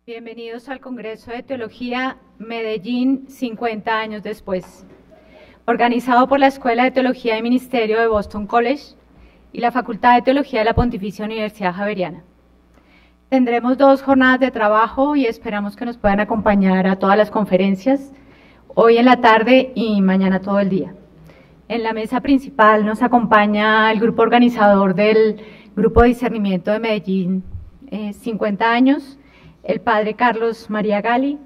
Bienvenidos al Congreso de Teología Medellín 50 años después, organizado por la Escuela de Teología y Ministerio de Boston College y la Facultad de Teología de la Pontificia Universidad Javeriana. Tendremos 2 jornadas de trabajo y esperamos que nos puedan acompañar a todas las conferencias, hoy en la tarde y mañana todo el día. En la mesa principal nos acompaña el grupo organizador del Grupo de Discernimiento de Medellín 50 años, el padre Carlos María Gali,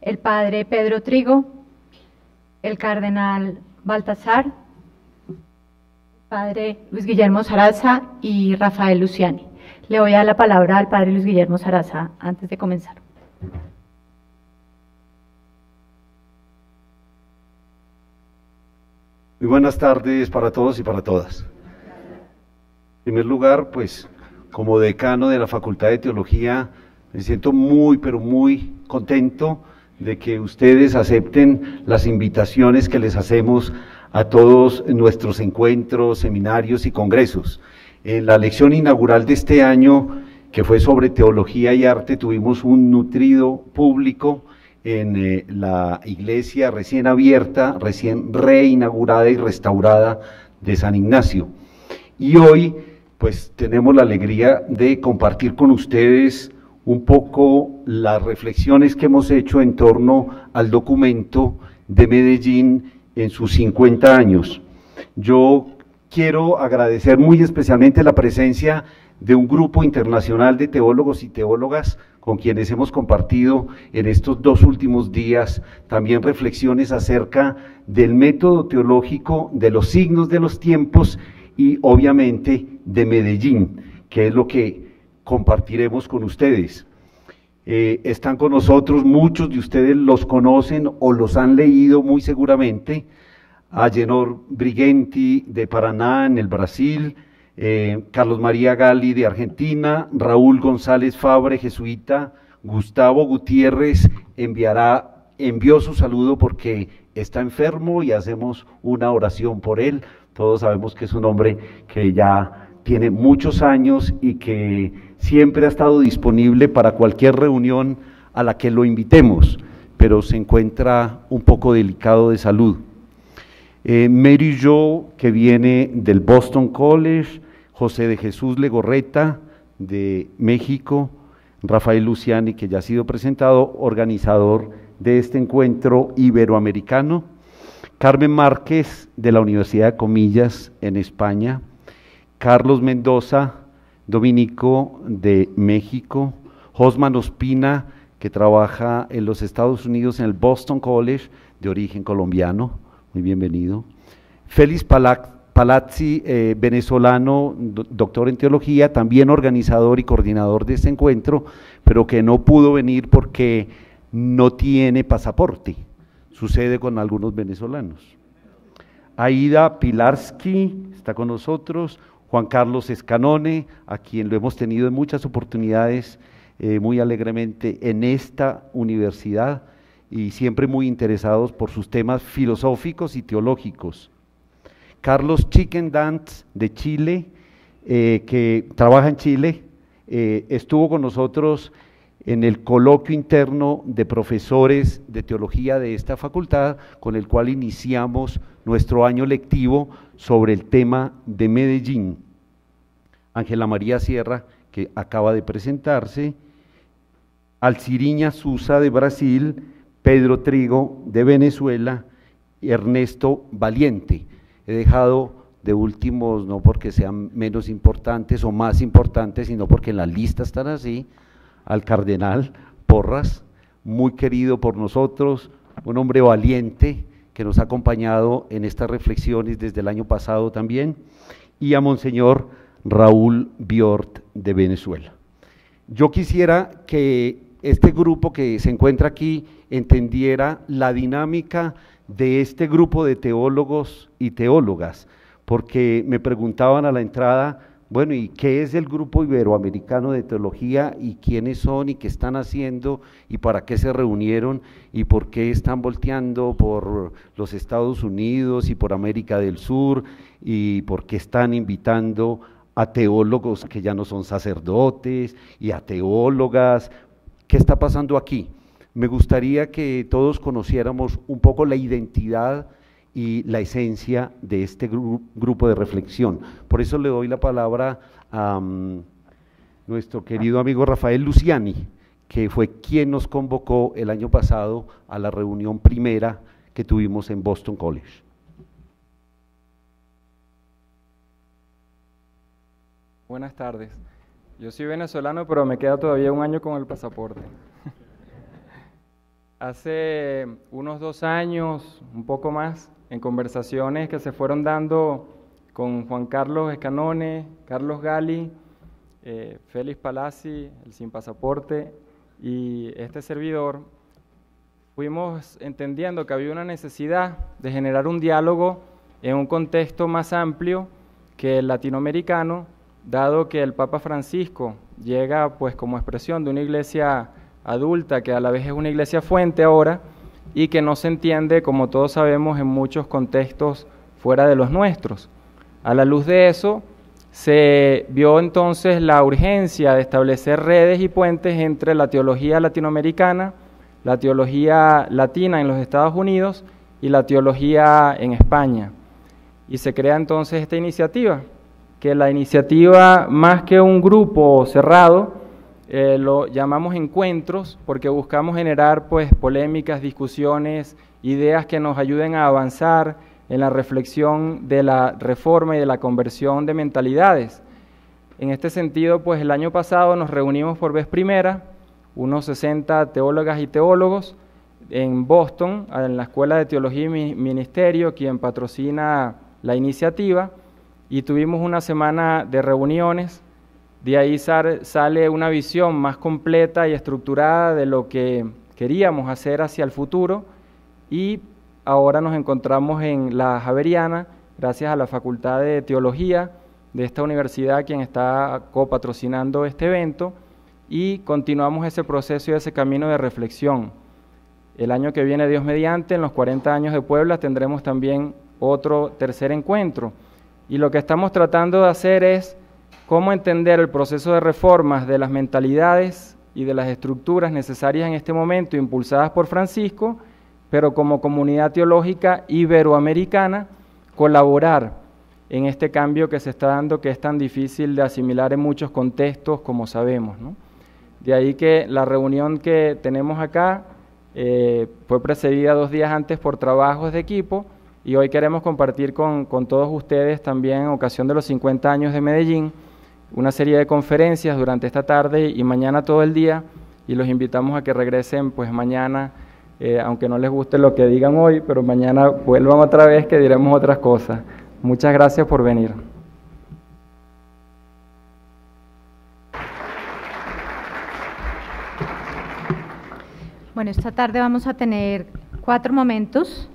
el padre Pedro Trigo, el cardenal Baltasar, el padre Luis Guillermo Saraza y Rafael Luciani. Le voy a dar la palabra al padre Luis Guillermo Saraza antes de comenzar. Muy buenas tardes para todos y para todas. En primer lugar, pues, como decano de la Facultad de Teología, me siento muy, pero muy contento de que ustedes acepten las invitaciones que les hacemos a todos nuestros encuentros, seminarios y congresos. En la lección inaugural de este año, que fue sobre teología y arte, tuvimos un nutrido público en la iglesia recién abierta, recién reinaugurada y restaurada de San Ignacio. Y hoy, pues, tenemos la alegría de compartir con ustedes un poco las reflexiones que hemos hecho en torno al documento de Medellín en sus 50 años. Yo quiero agradecer muy especialmente la presencia de un grupo internacional de teólogos y teólogas con quienes hemos compartido en estos 2 últimos días también reflexiones acerca del método teológico, de los signos de los tiempos y obviamente de Medellín, que es lo que compartiremos con ustedes. Están con nosotros, muchos de ustedes los conocen o los han leído muy seguramente, Agenor Brighenti de Paraná en el Brasil, Carlos María Gali de Argentina, Raúl González Fabre, jesuita, Gustavo Gutiérrez envió su saludo porque está enfermo y hacemos una oración por él. Todos sabemos que es un hombre que ya tiene muchos años y que siempre ha estado disponible para cualquier reunión a la que lo invitemos, pero se encuentra un poco delicado de salud. Mary Jo, que viene del Boston College, José de Jesús Legorreta, de México, Rafael Luciani, que ya ha sido presentado, organizador de este encuentro iberoamericano, Carmen Márquez, de la Universidad de Comillas, en España, Carlos Mendoza, dominico de México, Josman Ospina, que trabaja en los Estados Unidos en el Boston College, de origen colombiano, muy bienvenido, Félix Palazzi, venezolano, doctor en teología, también organizador y coordinador de este encuentro, pero que no pudo venir porque no tiene pasaporte, sucede con algunos venezolanos. Aida Pilarski está con nosotros, Juan Carlos Escanone, a quien lo hemos tenido en muchas oportunidades muy alegremente en esta universidad y siempre muy interesados por sus temas filosóficos y teológicos. Carlos Chiquendant de Chile, que trabaja en Chile, estuvo con nosotros en el coloquio interno de profesores de teología de esta facultad, con el cual iniciamos nuestro año lectivo sobre el tema de Medellín. Ángela María Sierra, que acaba de presentarse, Alciriña Susa de Brasil, Pedro Trigo de Venezuela y Ernesto Valiente. He dejado de últimos, no porque sean menos importantes o más importantes, sino porque en la lista están así, al cardenal Porras, muy querido por nosotros, un hombre valiente que nos ha acompañado en estas reflexiones desde el año pasado también, y a Monseñor Raúl Biort de Venezuela. Yo quisiera que este grupo que se encuentra aquí entendiera la dinámica de este grupo de teólogos y teólogas, porque me preguntaban a la entrada, bueno, ¿y qué es el Grupo Iberoamericano de Teología y quiénes son y qué están haciendo y para qué se reunieron y por qué están volteando por los Estados Unidos y por América del Sur y por qué están invitando a teólogos que ya no son sacerdotes y a teólogas ¿qué está pasando aquí? Me gustaría que todos conociéramos un poco la identidad y la esencia de este grupo de reflexión. Por eso le doy la palabra a nuestro querido amigo Rafael Luciani, que fue quien nos convocó el año pasado a la reunión primera que tuvimos en Boston College. Buenas tardes. Yo soy venezolano, pero me queda todavía un año con el pasaporte. Hace unos 2 años, un poco más, en conversaciones que se fueron dando con Juan Carlos Escanone, Carlos Gali, Félix Palazzi, el sin pasaporte, y este servidor, fuimos entendiendo que había una necesidad de generar un diálogo en un contexto más amplio que el latinoamericano, dado que el Papa Francisco llega pues como expresión de una iglesia adulta, que a la vez es una iglesia fuente ahora, y que no se entiende, como todos sabemos, en muchos contextos fuera de los nuestros. A la luz de eso, se vio entonces la urgencia de establecer redes y puentes entre la teología latinoamericana, la teología latina en los Estados Unidos y la teología en España. Y se crea entonces esta iniciativa, que la iniciativa, más que un grupo cerrado, lo llamamos encuentros, porque buscamos generar pues polémicas, discusiones, ideas que nos ayuden a avanzar en la reflexión de la reforma y de la conversión de mentalidades. En este sentido, pues el año pasado nos reunimos por vez primera, unos 60 teólogas y teólogos en Boston, en la Escuela de Teología y Ministerio, quien patrocina la iniciativa, y tuvimos una semana de reuniones. De ahí sale una visión más completa y estructurada de lo que queríamos hacer hacia el futuro, y ahora nos encontramos en la Javeriana, gracias a la Facultad de Teología de esta universidad, quien está copatrocinando este evento, y continuamos ese proceso y ese camino de reflexión. El año que viene, Dios mediante, en los 40 años de Puebla, tendremos también otro tercer encuentro, y lo que estamos tratando de hacer es cómo entender el proceso de reformas de las mentalidades y de las estructuras necesarias en este momento, impulsadas por Francisco, pero como comunidad teológica iberoamericana, colaborar en este cambio que se está dando, que es tan difícil de asimilar en muchos contextos, como sabemos, ¿no? De ahí que la reunión que tenemos acá fue precedida 2 días antes por trabajos de equipo, y hoy queremos compartir con todos ustedes también, en ocasión de los 50 años de Medellín, una serie de conferencias durante esta tarde y mañana todo el día, y los invitamos a que regresen pues mañana, aunque no les guste lo que digan hoy, pero mañana vuelvan otra vez, que diremos otras cosas. Muchas gracias por venir. Bueno, esta tarde vamos a tener 4 momentos.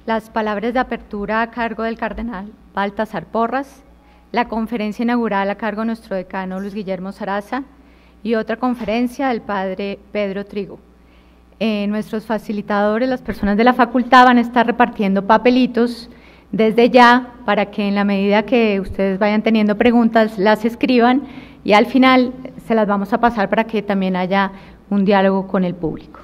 Las palabras de apertura a cargo del cardenal Baltasar Porras, la conferencia inaugural a cargo de nuestro decano Luis Guillermo Saraza y otra conferencia del padre Pedro Trigo. Nuestros facilitadores, las personas de la facultad, van a estar repartiendo papelitos desde ya para que en la medida que ustedes vayan teniendo preguntas las escriban, y al final se las vamos a pasar para que también haya un diálogo con el público.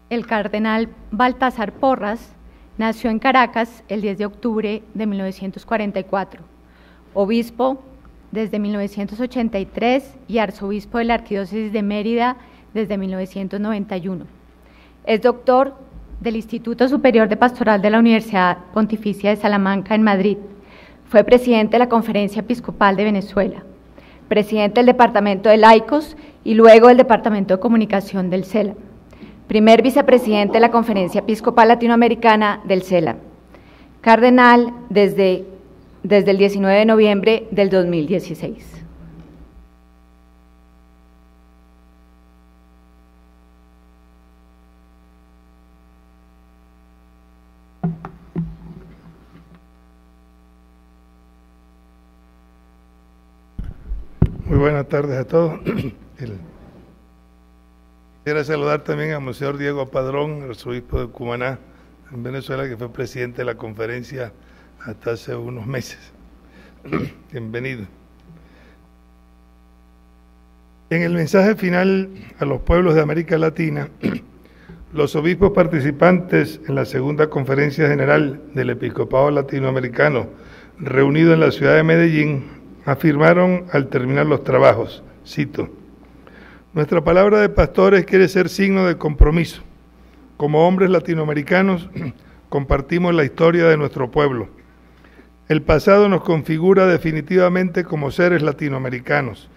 El cardenal Baltasar Porras nació en Caracas el 10 de octubre de 1944, obispo desde 1983 y arzobispo de la Arquidiócesis de Mérida desde 1991. Es doctor del Instituto Superior de Pastoral de la Universidad Pontificia de Salamanca en Madrid. Fue presidente de la Conferencia Episcopal de Venezuela, presidente del Departamento de Laicos y luego del Departamento de Comunicación del CELA. Primer vicepresidente de la Conferencia Episcopal Latinoamericana del CELA, cardenal desde el 19 de noviembre del 2016. Muy buenas tardes a todos. Quisiera saludar también a Monseñor Diego Padrón, arzobispo de Cumaná, en Venezuela, que fue presidente de la conferencia hasta hace unos meses. Bienvenido. En el mensaje final a los pueblos de América Latina, los obispos participantes en la segunda conferencia general del Episcopado Latinoamericano, reunido en la ciudad de Medellín, afirmaron al terminar los trabajos, cito: "Nuestra palabra de pastores quiere ser signo de compromiso. Como hombres latinoamericanos, compartimos la historia de nuestro pueblo. El pasado nos configura definitivamente como seres latinoamericanos.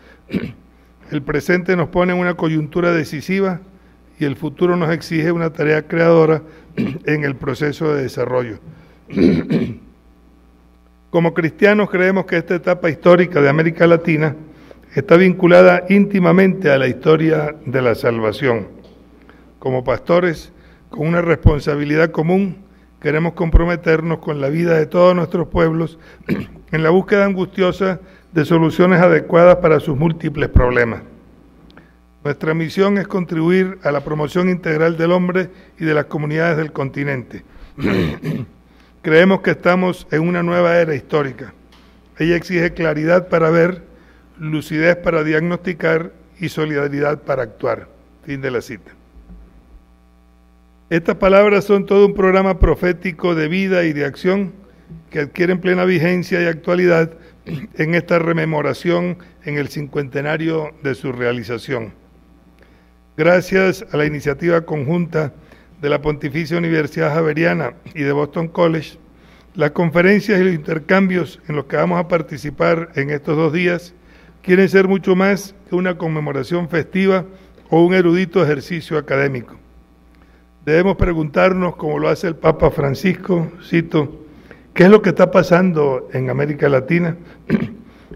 El presente nos pone en una coyuntura decisiva y el futuro nos exige una tarea creadora en el proceso de desarrollo. Como cristianos creemos que esta etapa histórica de América Latina está vinculada íntimamente a la historia de la salvación. Como pastores, con una responsabilidad común, queremos comprometernos con la vida de todos nuestros pueblos en la búsqueda angustiosa de soluciones adecuadas para sus múltiples problemas. Nuestra misión es contribuir a la promoción integral del hombre y de las comunidades del continente. Creemos que estamos en una nueva era histórica. Ella exige claridad para ver, lucidez para diagnosticar y solidaridad para actuar". Fin de la cita. Estas palabras son todo un programa profético de vida y de acción que adquieren plena vigencia y actualidad en esta rememoración en el cincuentenario de su realización. Gracias a la iniciativa conjunta de la Pontificia Universidad Javeriana y de Boston College, las conferencias y los intercambios en los que vamos a participar en estos 2 días quieren ser mucho más que una conmemoración festiva o un erudito ejercicio académico. Debemos preguntarnos, como lo hace el Papa Francisco, cito: ¿qué es lo que está pasando en América Latina?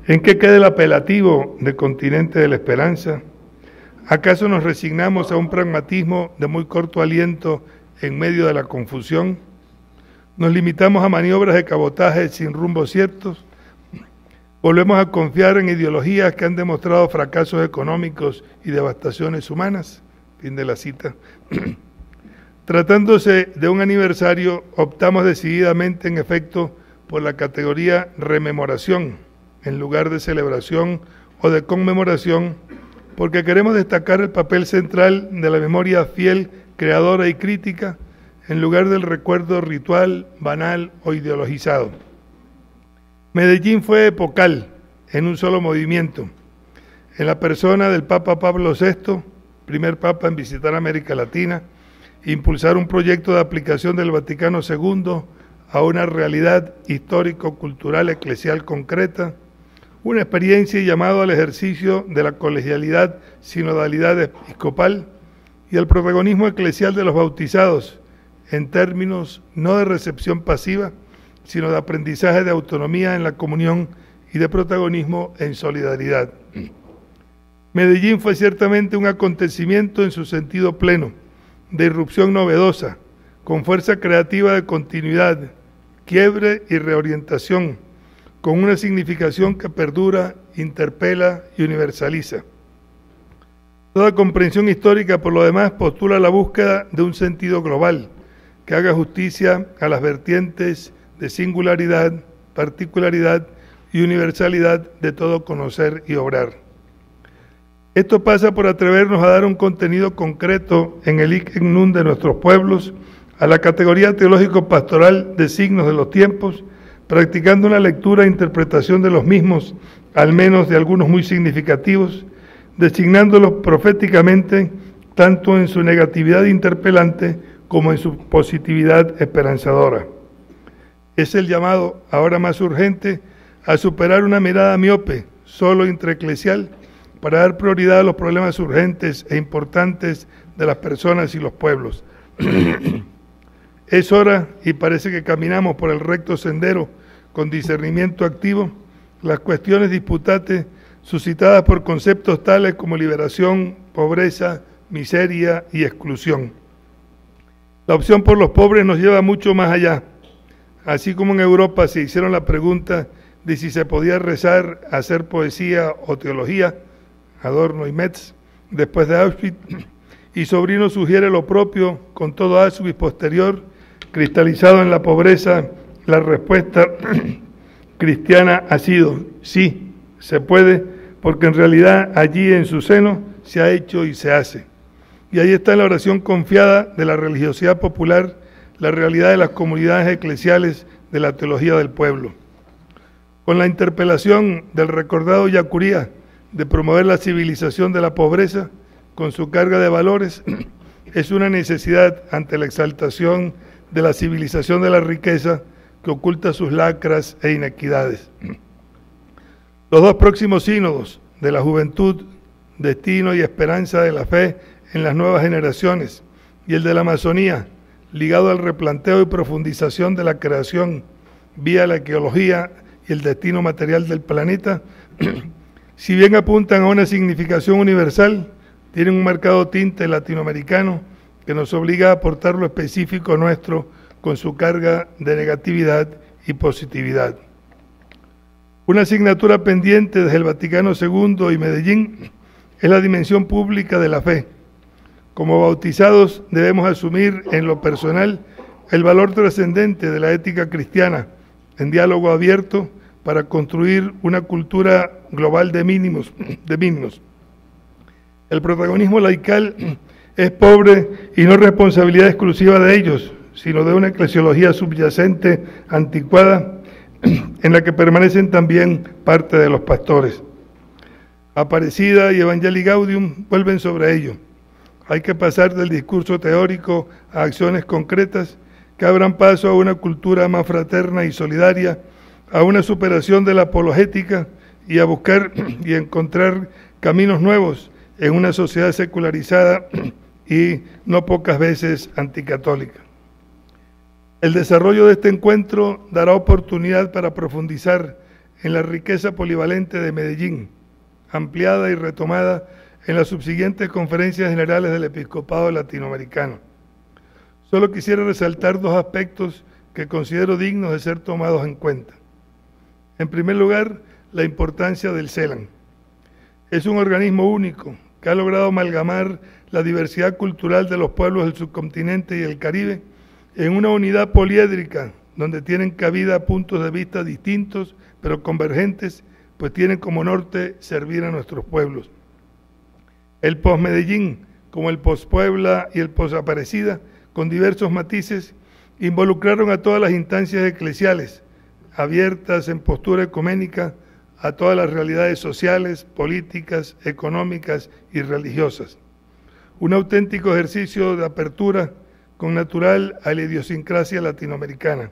¿En qué queda el apelativo de continente de la esperanza? ¿Acaso nos resignamos a un pragmatismo de muy corto aliento en medio de la confusión? ¿Nos limitamos a maniobras de cabotaje sin rumbo ciertos? ¿Volvemos a confiar en ideologías que han demostrado fracasos económicos y devastaciones humanas? Fin de la cita. Tratándose de un aniversario, optamos decididamente, en efecto, por la categoría rememoración, en lugar de celebración o de conmemoración, porque queremos destacar el papel central de la memoria fiel, creadora y crítica, en lugar del recuerdo ritual, banal o ideologizado. Medellín fue epocal, en un solo movimiento, en la persona del Papa Pablo VI, primer Papa en visitar América Latina, impulsar un proyecto de aplicación del Vaticano II a una realidad histórico-cultural eclesial concreta, una experiencia y llamado al ejercicio de la colegialidad, sinodalidad episcopal y el protagonismo eclesial de los bautizados, en términos no de recepción pasiva, sino de aprendizaje de autonomía en la comunión y de protagonismo en solidaridad. Medellín fue ciertamente un acontecimiento en su sentido pleno, de irrupción novedosa, con fuerza creativa de continuidad, quiebre y reorientación, con una significación que perdura, interpela y universaliza. Toda comprensión histórica, por lo demás, postula la búsqueda de un sentido global, que haga justicia a las vertientes de singularidad, particularidad y universalidad de todo conocer y obrar. Esto pasa por atrevernos a dar un contenido concreto en el hic et nunc de nuestros pueblos, a la categoría teológico-pastoral de signos de los tiempos, practicando una lectura e interpretación de los mismos, al menos de algunos muy significativos, designándolos proféticamente tanto en su negatividad interpelante como en su positividad esperanzadora. Es el llamado, ahora más urgente, a superar una mirada miope, solo intraeclesial, para dar prioridad a los problemas urgentes e importantes de las personas y los pueblos. Es hora, y parece que caminamos por el recto sendero con discernimiento activo, las cuestiones disputantes suscitadas por conceptos tales como liberación, pobreza, miseria y exclusión. La opción por los pobres nos lleva mucho más allá. Así como en Europa se hicieron la pregunta de si se podía rezar, hacer poesía o teología, Adorno y Metz, después de Auschwitz, y Sobrino sugiere lo propio con todo Auschwitz posterior, cristalizado en la pobreza, la respuesta cristiana ha sido: sí, se puede, porque en realidad allí en su seno se ha hecho y se hace. Y ahí está la oración confiada de la religiosidad popular, la realidad de las comunidades eclesiales de la teología del pueblo. Con la interpelación del recordado Yacuría de promover la civilización de la pobreza, con su carga de valores, es una necesidad ante la exaltación de la civilización de la riqueza que oculta sus lacras e inequidades. Los dos próximos sínodos de la juventud, destino y esperanza de la fe en las nuevas generaciones, y el de la Amazonía, ligado al replanteo y profundización de la creación vía la ecología y el destino material del planeta, si bien apuntan a una significación universal, tienen un marcado tinte latinoamericano que nos obliga a aportar lo específico nuestro con su carga de negatividad y positividad. Una asignatura pendiente desde el Vaticano II y Medellín es la dimensión pública de la fe. Como bautizados debemos asumir en lo personal el valor trascendente de la ética cristiana en diálogo abierto para construir una cultura global de mínimos. El protagonismo laical es pobre y no responsabilidad exclusiva de ellos, sino de una eclesiología subyacente, anticuada, en la que permanecen también parte de los pastores. Aparecida y Evangelii Gaudium vuelven sobre ello. Hay que pasar del discurso teórico a acciones concretas que abran paso a una cultura más fraterna y solidaria, a una superación de la apologética y a buscar y encontrar caminos nuevos en una sociedad secularizada y no pocas veces anticatólica. El desarrollo de este encuentro dará oportunidad para profundizar en la riqueza polivalente de Medellín, ampliada y retomada en las subsiguientes conferencias generales del Episcopado Latinoamericano. Solo quisiera resaltar dos aspectos que considero dignos de ser tomados en cuenta. En primer lugar, la importancia del CELAN. Es un organismo único que ha logrado amalgamar la diversidad cultural de los pueblos del subcontinente y el Caribe en una unidad poliédrica donde tienen cabida puntos de vista distintos pero convergentes, pues tienen como norte servir a nuestros pueblos. El post-Medellín, como el post-Puebla y el post-Aparecida, con diversos matices, involucraron a todas las instancias eclesiales, abiertas en postura ecuménica a todas las realidades sociales, políticas, económicas y religiosas. Un auténtico ejercicio de apertura con natural a la idiosincrasia latinoamericana.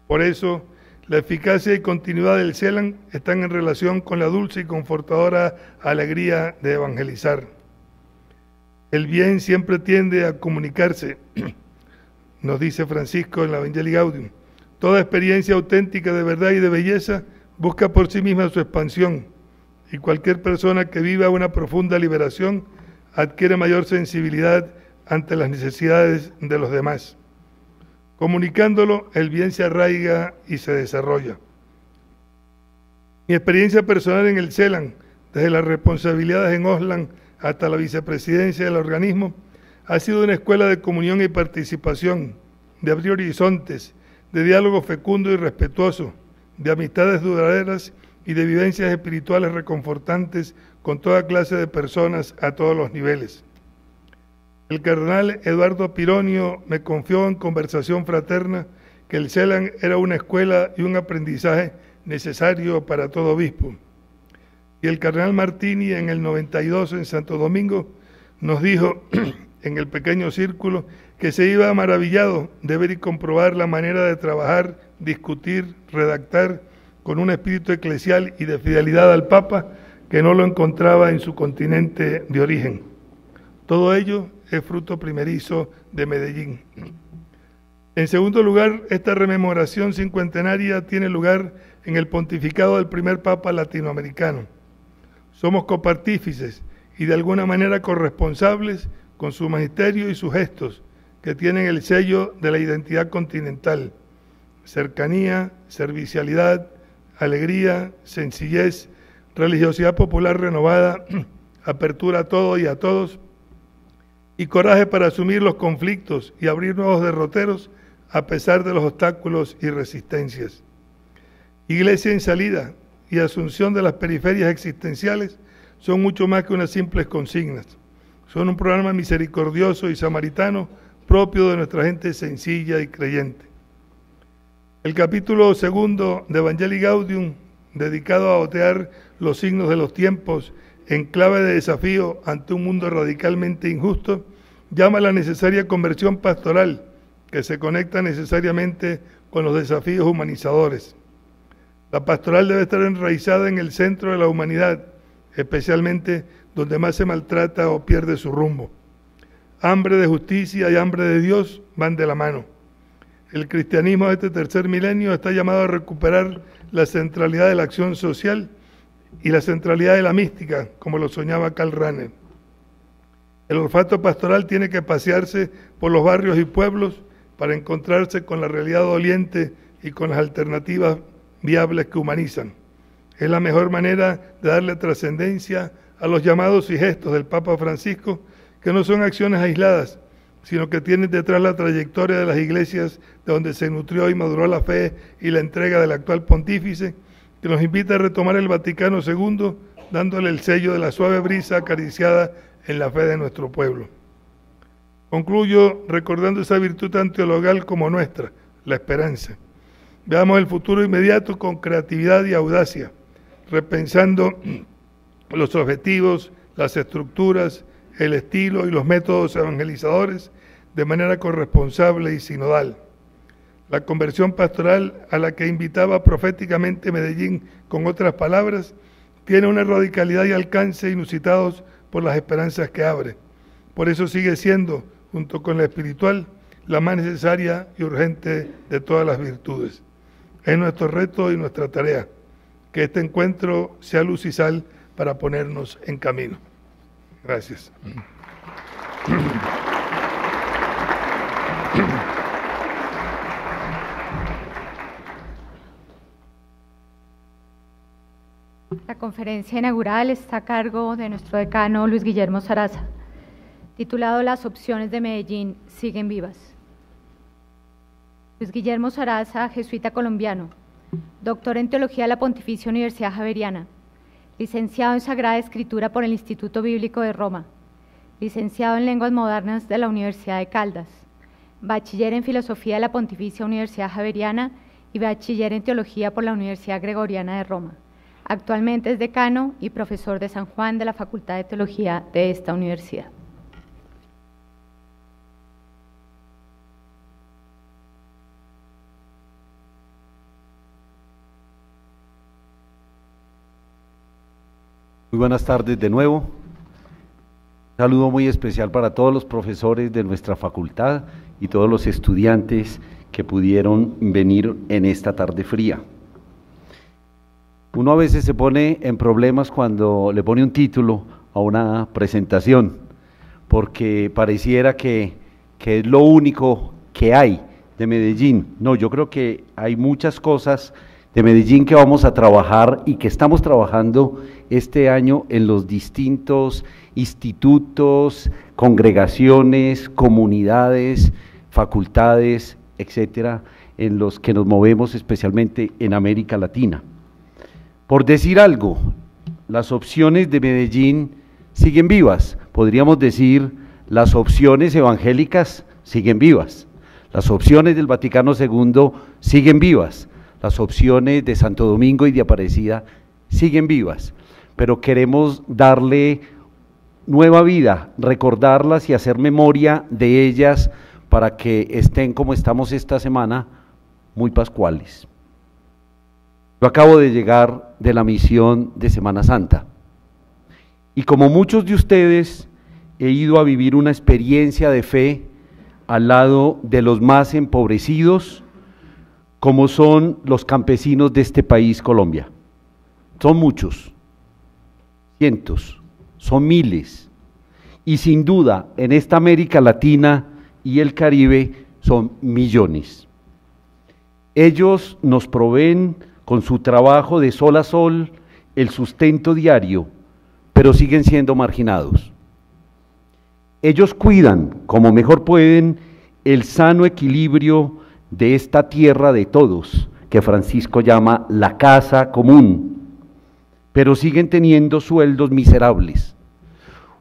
Por eso, la eficacia y continuidad del CELAN están en relación con la dulce y confortadora alegría de evangelizar. El bien siempre tiende a comunicarse, nos dice Francisco en la Evangelii Gaudium. Toda experiencia auténtica de verdad y de belleza busca por sí misma su expansión, y cualquier persona que viva una profunda liberación adquiere mayor sensibilidad ante las necesidades de los demás. Comunicándolo, el bien se arraiga y se desarrolla. Mi experiencia personal en el CELAN, desde las responsabilidades en Oslan hasta la vicepresidencia del organismo, ha sido una escuela de comunión y participación, de abrir horizontes, de diálogo fecundo y respetuoso, de amistades duraderas y de vivencias espirituales reconfortantes con toda clase de personas a todos los niveles. El cardenal Eduardo Pironio me confió en conversación fraterna que el CELAN era una escuela y un aprendizaje necesario para todo obispo. Y el cardenal Martini en el 92 en Santo Domingo nos dijo en el pequeño círculo que se iba maravillado de ver y comprobar la manera de trabajar, discutir, redactar con un espíritu eclesial y de fidelidad al Papa que no lo encontraba en su continente de origen. Todo ello es fruto primerizo de Medellín. En segundo lugar, esta rememoración cincuentenaria tiene lugar en el pontificado del primer Papa latinoamericano. Somos copartífices y de alguna manera corresponsables con su magisterio y sus gestos, que tienen el sello de la identidad continental: cercanía, servicialidad, alegría, sencillez, religiosidad popular renovada, apertura a todo y a todos, y coraje para asumir los conflictos y abrir nuevos derroteros a pesar de los obstáculos y resistencias. Iglesia en salida, y asunción de las periferias existenciales son mucho más que unas simples consignas. Son un programa misericordioso y samaritano propio de nuestra gente sencilla y creyente. El capítulo 2 de Evangelii Gaudium, dedicado a otear los signos de los tiempos en clave de desafío ante un mundo radicalmente injusto, llama a la necesaria conversión pastoral, que se conecta necesariamente con los desafíos humanizadores. La pastoral debe estar enraizada en el centro de la humanidad, especialmente donde más se maltrata o pierde su rumbo. Hambre de justicia y hambre de Dios van de la mano. El cristianismo de este tercer milenio está llamado a recuperar la centralidad de la acción social y la centralidad de la mística, como lo soñaba Karl Rahner. El olfato pastoral tiene que pasearse por los barrios y pueblos para encontrarse con la realidad doliente y con las alternativas viables que humanizan. Es la mejor manera de darle trascendencia a los llamados y gestos del Papa Francisco, que no son acciones aisladas, sino que tienen detrás la trayectoria de las iglesias de donde se nutrió y maduró la fe y la entrega del actual pontífice, que nos invita a retomar el Vaticano II, dándole el sello de la suave brisa acariciada en la fe de nuestro pueblo. Concluyo recordando esa virtud tan teologal como nuestra, la esperanza. Veamos el futuro inmediato con creatividad y audacia, repensando los objetivos, las estructuras, el estilo y los métodos evangelizadores de manera corresponsable y sinodal. La conversión pastoral a la que invitaba proféticamente Medellín con otras palabras tiene una radicalidad y alcance inusitados por las esperanzas que abre. Por eso sigue siendo, junto con la espiritual, la más necesaria y urgente de todas las virtudes. Es nuestro reto y nuestra tarea, que este encuentro sea luz y sal para ponernos en camino. Gracias. La conferencia inaugural está a cargo de nuestro decano Luis Guillermo Saraza, titulado Las opciones de Medellín siguen vivas. Luis Guillermo Saraza, jesuita colombiano, doctor en Teología de la Pontificia Universidad Javeriana, licenciado en Sagrada Escritura por el Instituto Bíblico de Roma, licenciado en Lenguas Modernas de la Universidad de Caldas, bachiller en Filosofía de la Pontificia Universidad Javeriana y bachiller en Teología por la Universidad Gregoriana de Roma. Actualmente es decano y profesor de San Juan de la Facultad de Teología de esta universidad. Muy buenas tardes de nuevo. Un saludo muy especial para todos los profesores de nuestra facultad y todos los estudiantes que pudieron venir en esta tarde fría. Uno a veces se pone en problemas cuando le pone un título a una presentación, porque pareciera que es lo único que hay de Medellín. No, yo creo que hay muchas cosas de Medellín que vamos a trabajar y que estamos trabajando este año en los distintos institutos, congregaciones, comunidades, facultades, etcétera, en los que nos movemos especialmente en América Latina. Por decir algo, las opciones de Medellín siguen vivas, podríamos decir las opciones evangélicas siguen vivas, las opciones del Vaticano II siguen vivas, las opciones de Santo Domingo y de Aparecida siguen vivas, pero queremos darle nueva vida, recordarlas y hacer memoria de ellas para que estén como estamos esta semana, muy pascuales. Yo acabo de llegar de la misión de Semana Santa y como muchos de ustedes he ido a vivir una experiencia de fe al lado de los más empobrecidos, como son los campesinos de este país, Colombia. Son muchos, cientos, son miles, y sin duda en esta América Latina y el Caribe son millones. Ellos nos proveen con su trabajo de sol a sol el sustento diario, pero siguen siendo marginados. Ellos cuidan, como mejor pueden, el sano equilibrio de esta tierra de todos, que Francisco llama la casa común. pero siguen teniendo sueldos miserables.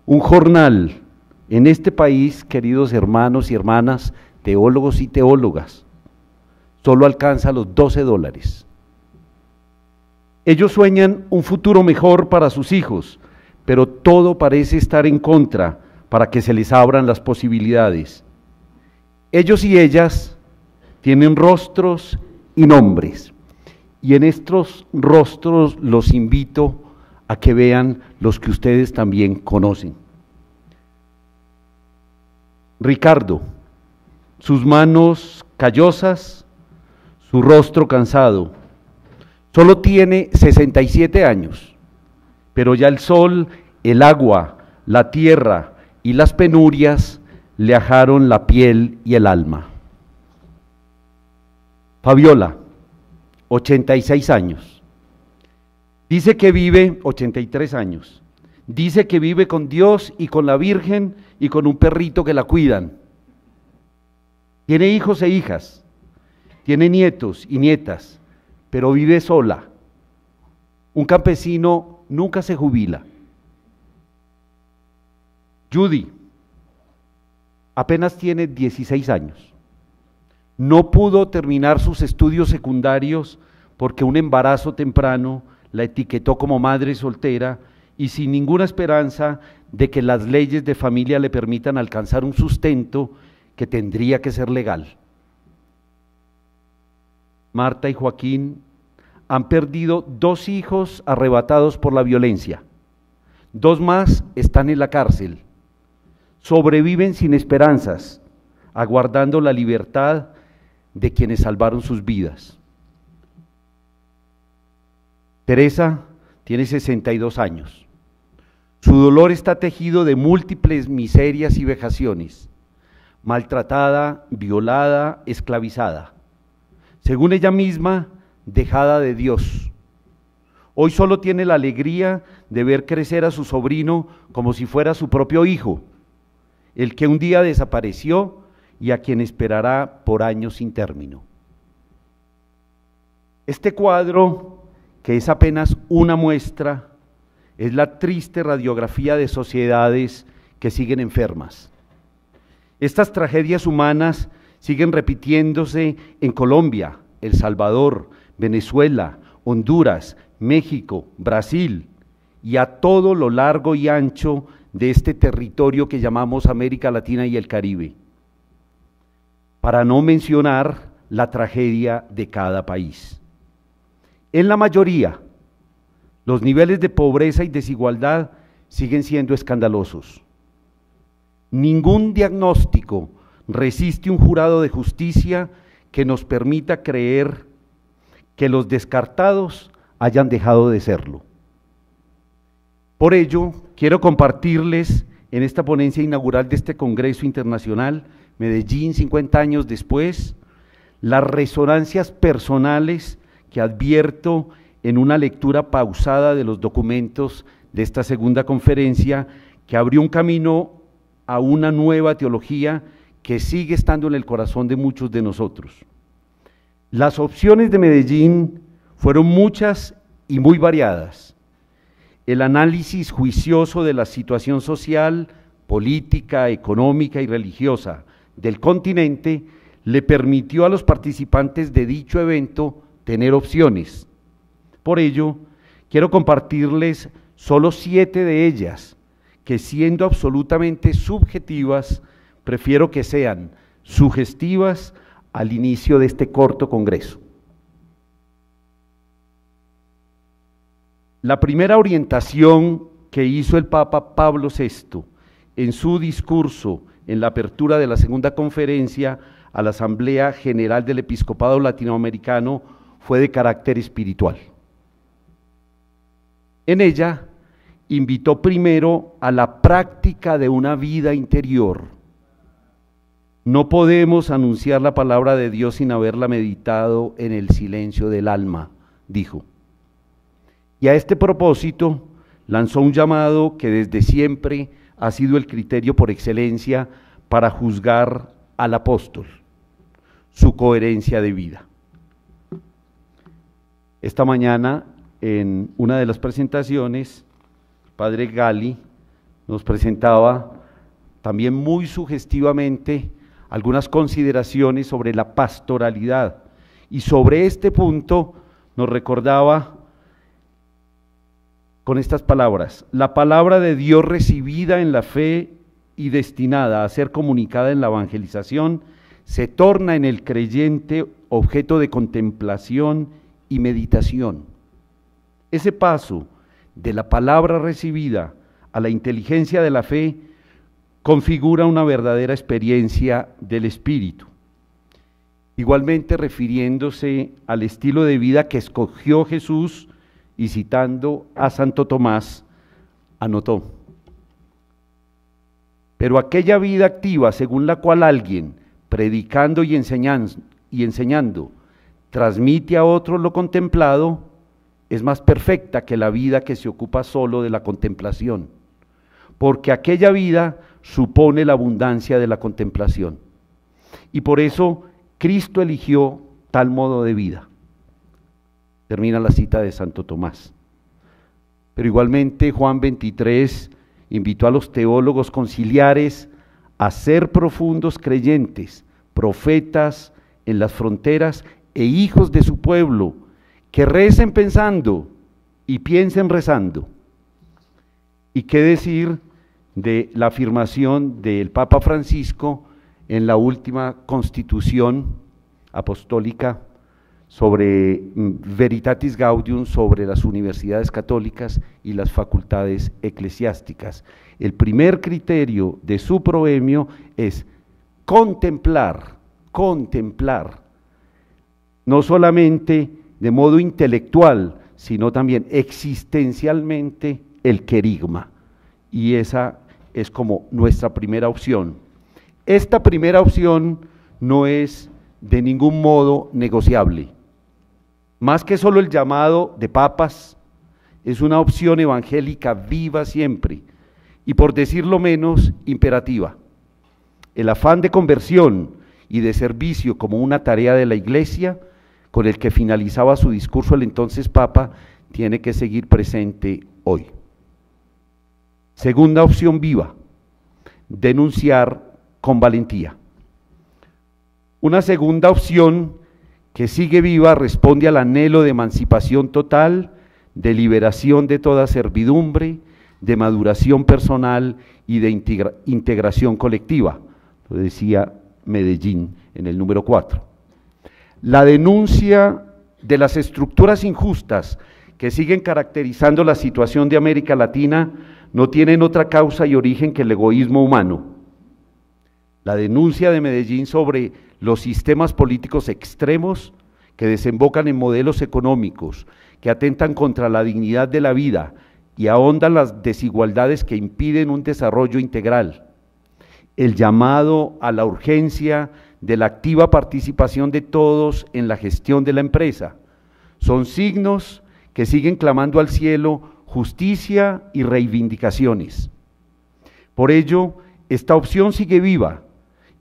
Un jornal en este país, queridos hermanos y hermanas, teólogos y teólogas, solo alcanza los $12. Ellos sueñan un futuro mejor para sus hijos, pero todo parece estar en contra para que se les abran las posibilidades. Ellos y ellas tienen rostros y nombres, y en estos rostros los invito a que vean los que ustedes también conocen. Ricardo, sus manos callosas, su rostro cansado. Solo tiene 67 años, pero ya el sol, el agua, la tierra y las penurias le ajaron la piel y el alma. Fabiola, 86 años. Dice que vive, 83 años. Dice que vive con Dios y con la Virgen y con un perrito que la cuidan. Tiene hijos e hijas, tiene nietos y nietas, pero vive sola. Un campesino nunca se jubila. Judy apenas tiene 16 años. No pudo terminar sus estudios secundarios porque un embarazo temprano la etiquetó como madre soltera y sin ninguna esperanza de que las leyes de familia le permitan alcanzar un sustento que tendría que ser legal. Marta y Joaquín han perdido 2 hijos arrebatados por la violencia. 2 más están en la cárcel. Sobreviven sin esperanzas, aguardando la libertad de quienes salvaron sus vidas. Teresa tiene 62 años. Su dolor está tejido de múltiples miserias y vejaciones. Maltratada, violada, esclavizada. Según ella misma, dejada de Dios. Hoy solo tiene la alegría de ver crecer a su sobrino como si fuera su propio hijo, el que un día desapareció y a quien esperará por años sin término. Este cuadro, que es apenas una muestra, es la triste radiografía de sociedades que siguen enfermas. Estas tragedias humanas siguen repitiéndose en Colombia, El Salvador, Venezuela, Honduras, México, Brasil y a todo lo largo y ancho de este territorio que llamamos América Latina y el Caribe, para no mencionar la tragedia de cada país. En la mayoría, los niveles de pobreza y desigualdad siguen siendo escandalosos. Ningún diagnóstico resiste un jurado de justicia que nos permita creer que los descartados hayan dejado de serlo. Por ello, quiero compartirles en esta ponencia inaugural de este Congreso Internacional, Medellín 50 años después, las resonancias personales que advierto en una lectura pausada de los documentos de esta segunda conferencia, que abrió un camino a una nueva teología que sigue estando en el corazón de muchos de nosotros. Las opciones de Medellín fueron muchas y muy variadas. El análisis juicioso de la situación social, política, económica y religiosa del continente le permitió a los participantes de dicho evento tener opciones. Por ello, quiero compartirles solo 7 de ellas, que siendo absolutamente subjetivas, prefiero que sean sugestivas al inicio de este corto congreso. La primera orientación que hizo el Papa Pablo VI en su discurso en la apertura de la segunda conferencia a la Asamblea General del Episcopado Latinoamericano fue de carácter espiritual. En ella invitó primero a la práctica de una vida interior. No podemos anunciar la palabra de Dios sin haberla meditado en el silencio del alma, dijo. Y a este propósito lanzó un llamado que desde siempre ha sido el criterio por excelencia para juzgar al apóstol, su coherencia de vida. Esta mañana en una de las presentaciones, padre Gali nos presentaba también muy sugestivamente algunas consideraciones sobre la pastoralidad, y sobre este punto nos recordaba con estas palabras: la palabra de Dios recibida en la fe y destinada a ser comunicada en la evangelización se torna en el creyente objeto de contemplación y meditación. Ese paso de la palabra recibida a la inteligencia de la fe configura una verdadera experiencia del Espíritu. Igualmente, refiriéndose al estilo de vida que escogió Jesús y citando a Santo Tomás, anotó: pero aquella vida activa según la cual alguien, predicando y enseñando, transmite a otros lo contemplado, es más perfecta que la vida que se ocupa solo de la contemplación, porque aquella vida supone la abundancia de la contemplación. Y por eso Cristo eligió tal modo de vida. Termina la cita de Santo Tomás. Pero igualmente Juan 23 invitó a los teólogos conciliares a ser profundos creyentes, profetas en las fronteras e hijos de su pueblo, que recen pensando y piensen rezando. ¿Y qué decir de la afirmación del Papa Francisco en la última Constitución Apostólica sobre Veritatis Gaudium, sobre las universidades católicas y las facultades eclesiásticas? El primer criterio de su proemio es contemplar, no solamente de modo intelectual, sino también existencialmente, el querigma. Y esa es como nuestra primera opción. Esta primera opción no es de ningún modo negociable. Más que solo el llamado de papas, es una opción evangélica viva siempre y, por decirlo menos, imperativa. El afán de conversión y de servicio como una tarea de la Iglesia, con el que finalizaba su discurso el entonces Papa, tiene que seguir presente hoy. Segunda opción viva: denunciar con valentía. Una segunda opción que sigue viva responde al anhelo de emancipación total, de liberación de toda servidumbre, de maduración personal y de integración colectiva. Lo decía Medellín en el número 4. La denuncia de las estructuras injustas que siguen caracterizando la situación de América Latina no tienen otra causa y origen que el egoísmo humano. La denuncia de Medellín sobre los sistemas políticos extremos que desembocan en modelos económicos que atentan contra la dignidad de la vida y ahondan las desigualdades que impiden un desarrollo integral. El llamado a la urgencia de la activa participación de todos en la gestión de la empresa son signos que siguen clamando al cielo justicia y reivindicaciones. Por ello, esta opción sigue viva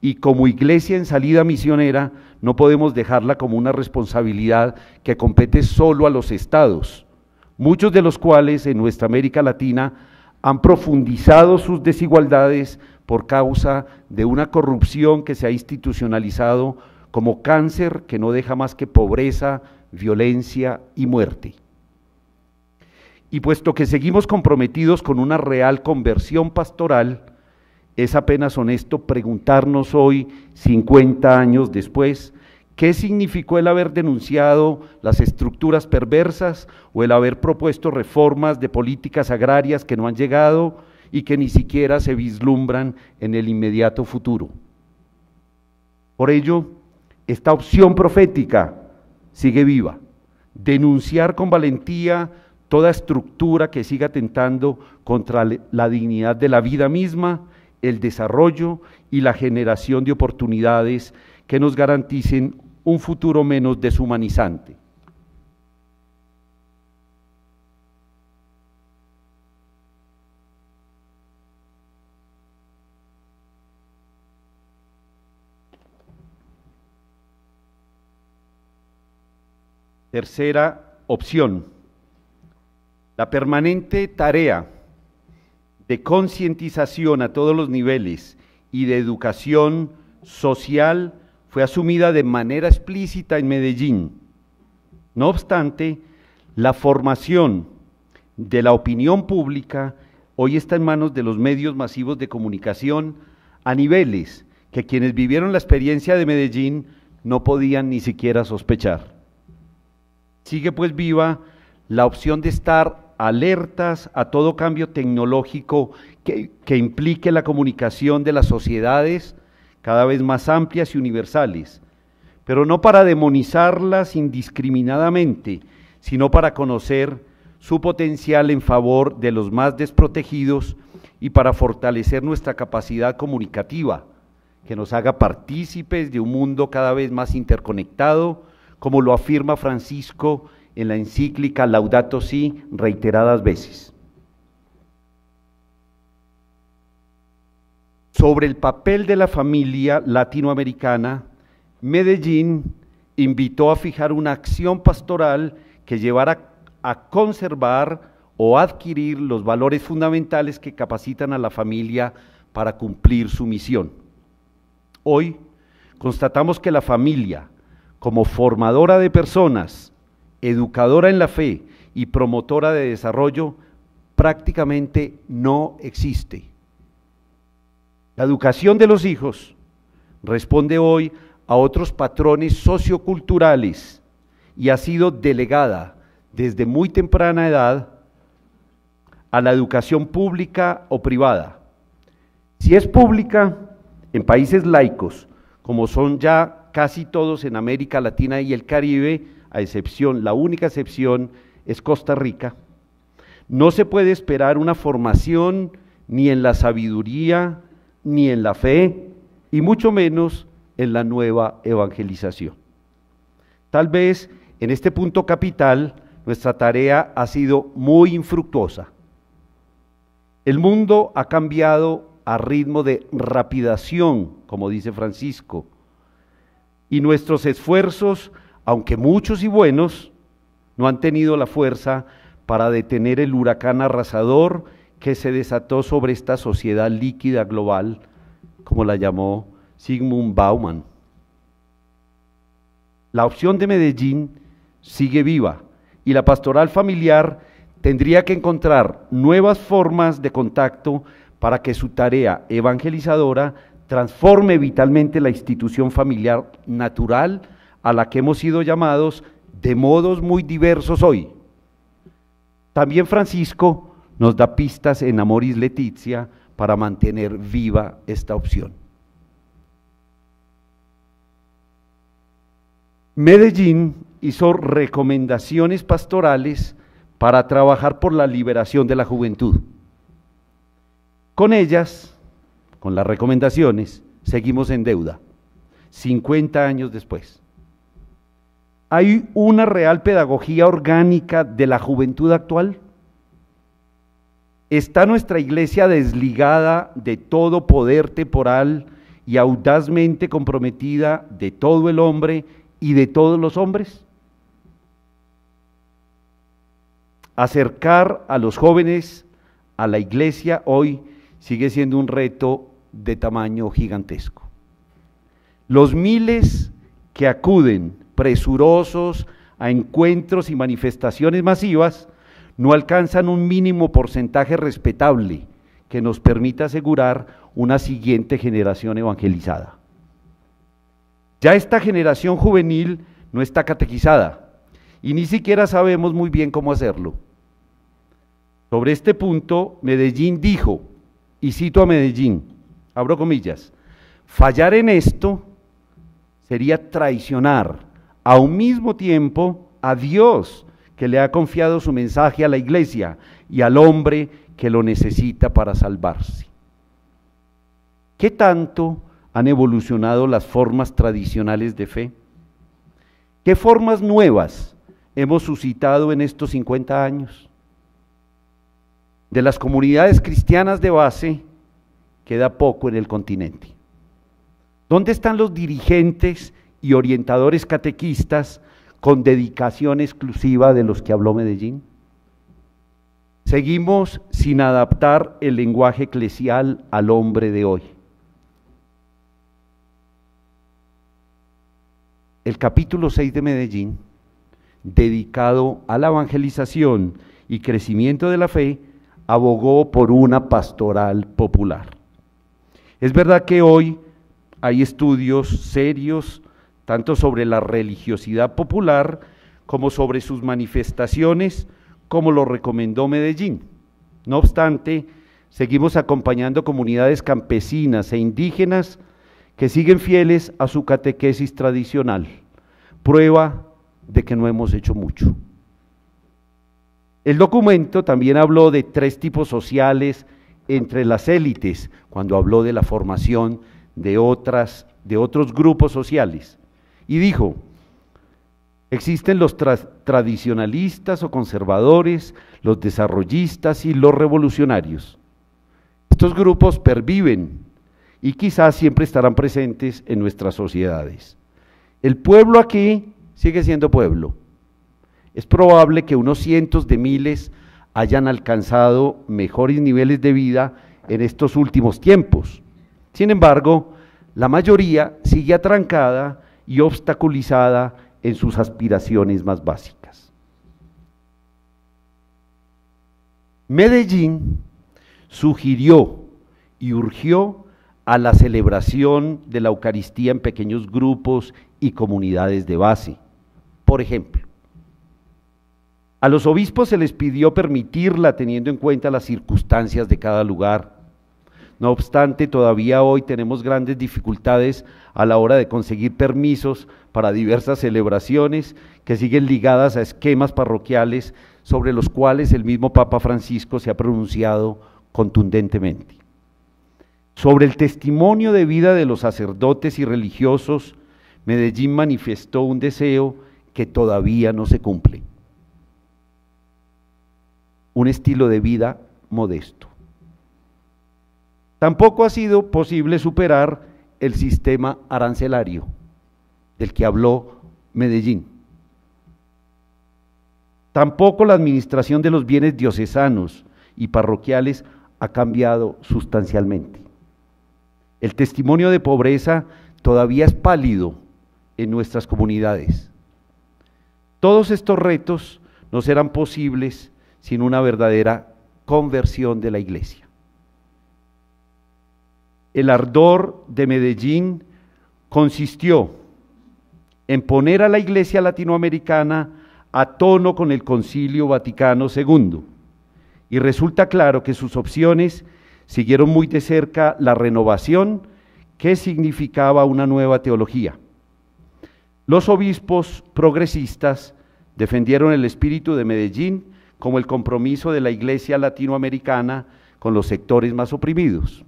y como iglesia en salida misionera no podemos dejarla como una responsabilidad que compete solo a los estados, muchos de los cuales en nuestra América Latina han profundizado sus desigualdades por causa de una corrupción que se ha institucionalizado como cáncer que no deja más que pobreza, violencia y muerte. Y puesto que seguimos comprometidos con una real conversión pastoral, es apenas honesto preguntarnos hoy, 50 años después, ¿qué significó el haber denunciado las estructuras perversas o el haber propuesto reformas de políticas agrarias que no han llegado y que ni siquiera se vislumbran en el inmediato futuro? Por ello, esta opción profética sigue viva: denunciar con valentía toda estructura que siga atentando contra la dignidad de la vida misma, el desarrollo y la generación de oportunidades que nos garanticen un futuro menos deshumanizante. Tercera opción: La permanente tarea de concientización a todos los niveles y de educación social fue asumida de manera explícita en Medellín. No obstante, la formación de la opinión pública hoy está en manos de los medios masivos de comunicación a niveles que quienes vivieron la experiencia de Medellín no podían ni siquiera sospechar. Sigue pues viva la opción de estar alertas a todo cambio tecnológico que implique la comunicación de las sociedades cada vez más amplias y universales, pero no para demonizarlas indiscriminadamente, sino para conocer su potencial en favor de los más desprotegidos y para fortalecer nuestra capacidad comunicativa, que nos haga partícipes de un mundo cada vez más interconectado, como lo afirma Francisco en la encíclica Laudato Si reiteradas veces. Sobre el papel de la familia latinoamericana, Medellín invitó a fijar una acción pastoral que llevara a conservar o adquirir los valores fundamentales que capacitan a la familia para cumplir su misión. Hoy constatamos que la familia, como formadora de personas, educadora en la fe y promotora de desarrollo, prácticamente no existe. La educación de los hijos responde hoy a otros patrones socioculturales y ha sido delegada desde muy temprana edad a la educación pública o privada. Si es pública, en países laicos, como son ya casi todos en América Latina y el Caribe, la única excepción es Costa Rica, no se puede esperar una formación ni en la sabiduría, ni en la fe, y mucho menos en la nueva evangelización. Tal vez en este punto capital nuestra tarea ha sido muy infructuosa. El mundo ha cambiado a ritmo de rapidación, como dice Francisco, y nuestros esfuerzos, aunque muchos y buenos, no han tenido la fuerza para detener el huracán arrasador que se desató sobre esta sociedad líquida global, como la llamó Zygmunt Bauman. La opción de Medellín sigue viva y la pastoral familiar tendría que encontrar nuevas formas de contacto para que su tarea evangelizadora transforme vitalmente la institución familiar natural a la que hemos sido llamados de modos muy diversos hoy. También Francisco nos da pistas en Amoris Laetitia para mantener viva esta opción. Medellín hizo recomendaciones pastorales para trabajar por la liberación de la juventud. Con ellas, con las recomendaciones, seguimos en deuda, 50 años después. ¿Hay una real pedagogía orgánica de la juventud actual? ¿Está nuestra iglesia desligada de todo poder temporal y audazmente comprometida de todo el hombre y de todos los hombres? Acercar a los jóvenes a la iglesia hoy sigue siendo un reto de tamaño gigantesco. Los miles que acuden presurosos a encuentros y manifestaciones masivas no alcanzan un mínimo porcentaje respetable que nos permita asegurar una siguiente generación evangelizada. Ya esta generación juvenil no está catequizada y ni siquiera sabemos muy bien cómo hacerlo. Sobre este punto, Medellín dijo, y cito a Medellín, abro comillas, fallar en esto sería traicionar a un mismo tiempo a Dios, que le ha confiado su mensaje a la iglesia y al hombre que lo necesita para salvarse. ¿Qué tanto han evolucionado las formas tradicionales de fe? ¿Qué formas nuevas hemos suscitado en estos 50 años? De las comunidades cristianas de base, queda poco en el continente. ¿Dónde están los dirigentes y orientadores catequistas con dedicación exclusiva de los que habló Medellín? Seguimos sin adaptar el lenguaje eclesial al hombre de hoy. El capítulo 6 de Medellín, dedicado a la evangelización y crecimiento de la fe, abogó por una pastoral popular. Es verdad que hoy hay estudios serios tanto sobre la religiosidad popular como sobre sus manifestaciones, como lo recomendó Medellín. No obstante, seguimos acompañando comunidades campesinas e indígenas que siguen fieles a su catequesis tradicional, prueba de que no hemos hecho mucho. El documento también habló de 3 tipos sociales entre las élites, cuando habló de la formación de otros grupos sociales, y dijo: existen los tradicionalistas o conservadores, los desarrollistas y los revolucionarios. Estos grupos perviven y quizás siempre estarán presentes en nuestras sociedades. El pueblo aquí sigue siendo pueblo. Es probable que unos cientos de miles hayan alcanzado mejores niveles de vida en estos últimos tiempos. Sin embargo, la mayoría sigue atrancada y obstaculizada en sus aspiraciones más básicas. Medellín sugirió y urgió a la celebración de la Eucaristía en pequeños grupos y comunidades de base. Por ejemplo, a los obispos se les pidió permitirla teniendo en cuenta las circunstancias de cada lugar. No obstante, todavía hoy tenemos grandes dificultades a la hora de conseguir permisos para diversas celebraciones que siguen ligadas a esquemas parroquiales sobre los cuales el mismo Papa Francisco se ha pronunciado contundentemente. Sobre el testimonio de vida de los sacerdotes y religiosos, Medellín manifestó un deseo que todavía no se cumple: un estilo de vida modesto. Tampoco ha sido posible superar el sistema arancelario del que habló Medellín. Tampoco la administración de los bienes diocesanos y parroquiales ha cambiado sustancialmente. El testimonio de pobreza todavía es pálido en nuestras comunidades. Todos estos retos no serán posibles sin una verdadera conversión de la Iglesia. El ardor de Medellín consistió en poner a la Iglesia latinoamericana a tono con el Concilio Vaticano II, y resulta claro que sus opciones siguieron muy de cerca la renovación que significaba una nueva teología. Los obispos progresistas defendieron el espíritu de Medellín como el compromiso de la Iglesia latinoamericana con los sectores más oprimidos.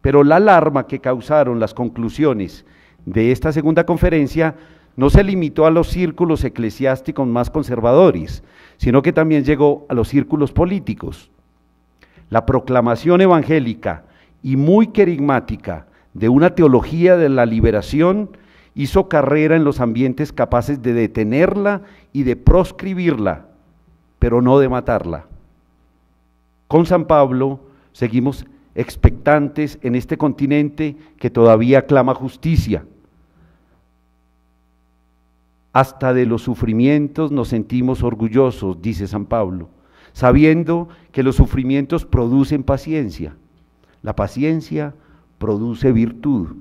Pero la alarma que causaron las conclusiones de esta segunda conferencia no se limitó a los círculos eclesiásticos más conservadores, sino que también llegó a los círculos políticos. La proclamación evangélica y muy querigmática de una teología de la liberación hizo carrera en los ambientes capaces de detenerla y de proscribirla, pero no de matarla. Con San Pablo seguimos expectantes en este continente que todavía clama justicia. Hasta de los sufrimientos nos sentimos orgullosos, dice San Pablo, sabiendo que los sufrimientos producen paciencia. La paciencia produce virtud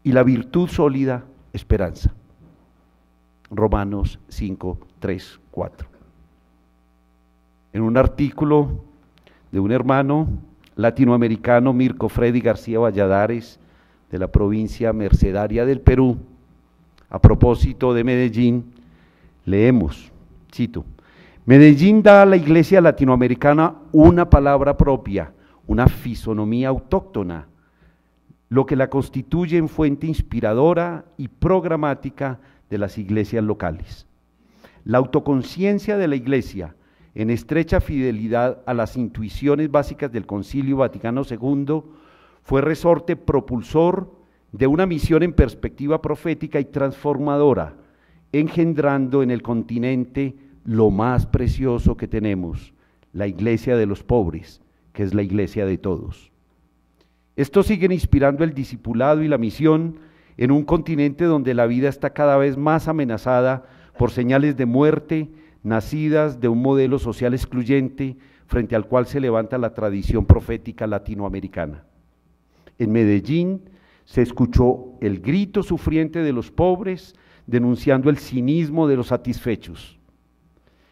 y la virtud sólida, esperanza. Romanos 5, 3, 4. En un artículo de un hermano latinoamericano, Mirko Freddy García Valladares, de la provincia mercedaria del Perú, a propósito de Medellín, leemos, cito: Medellín da a la Iglesia latinoamericana una palabra propia, una fisonomía autóctona, lo que la constituye en fuente inspiradora y programática de las iglesias locales. La autoconciencia de la Iglesia, en estrecha fidelidad a las intuiciones básicas del Concilio Vaticano II, fue resorte propulsor de una misión en perspectiva profética y transformadora, engendrando en el continente lo más precioso que tenemos, la iglesia de los pobres, que es la iglesia de todos. Estos siguen inspirando el discipulado y la misión en un continente donde la vida está cada vez más amenazada por señales de muerte nacidas de un modelo social excluyente frente al cual se levanta la tradición profética latinoamericana. En Medellín se escuchó el grito sufriente de los pobres denunciando el cinismo de los satisfechos.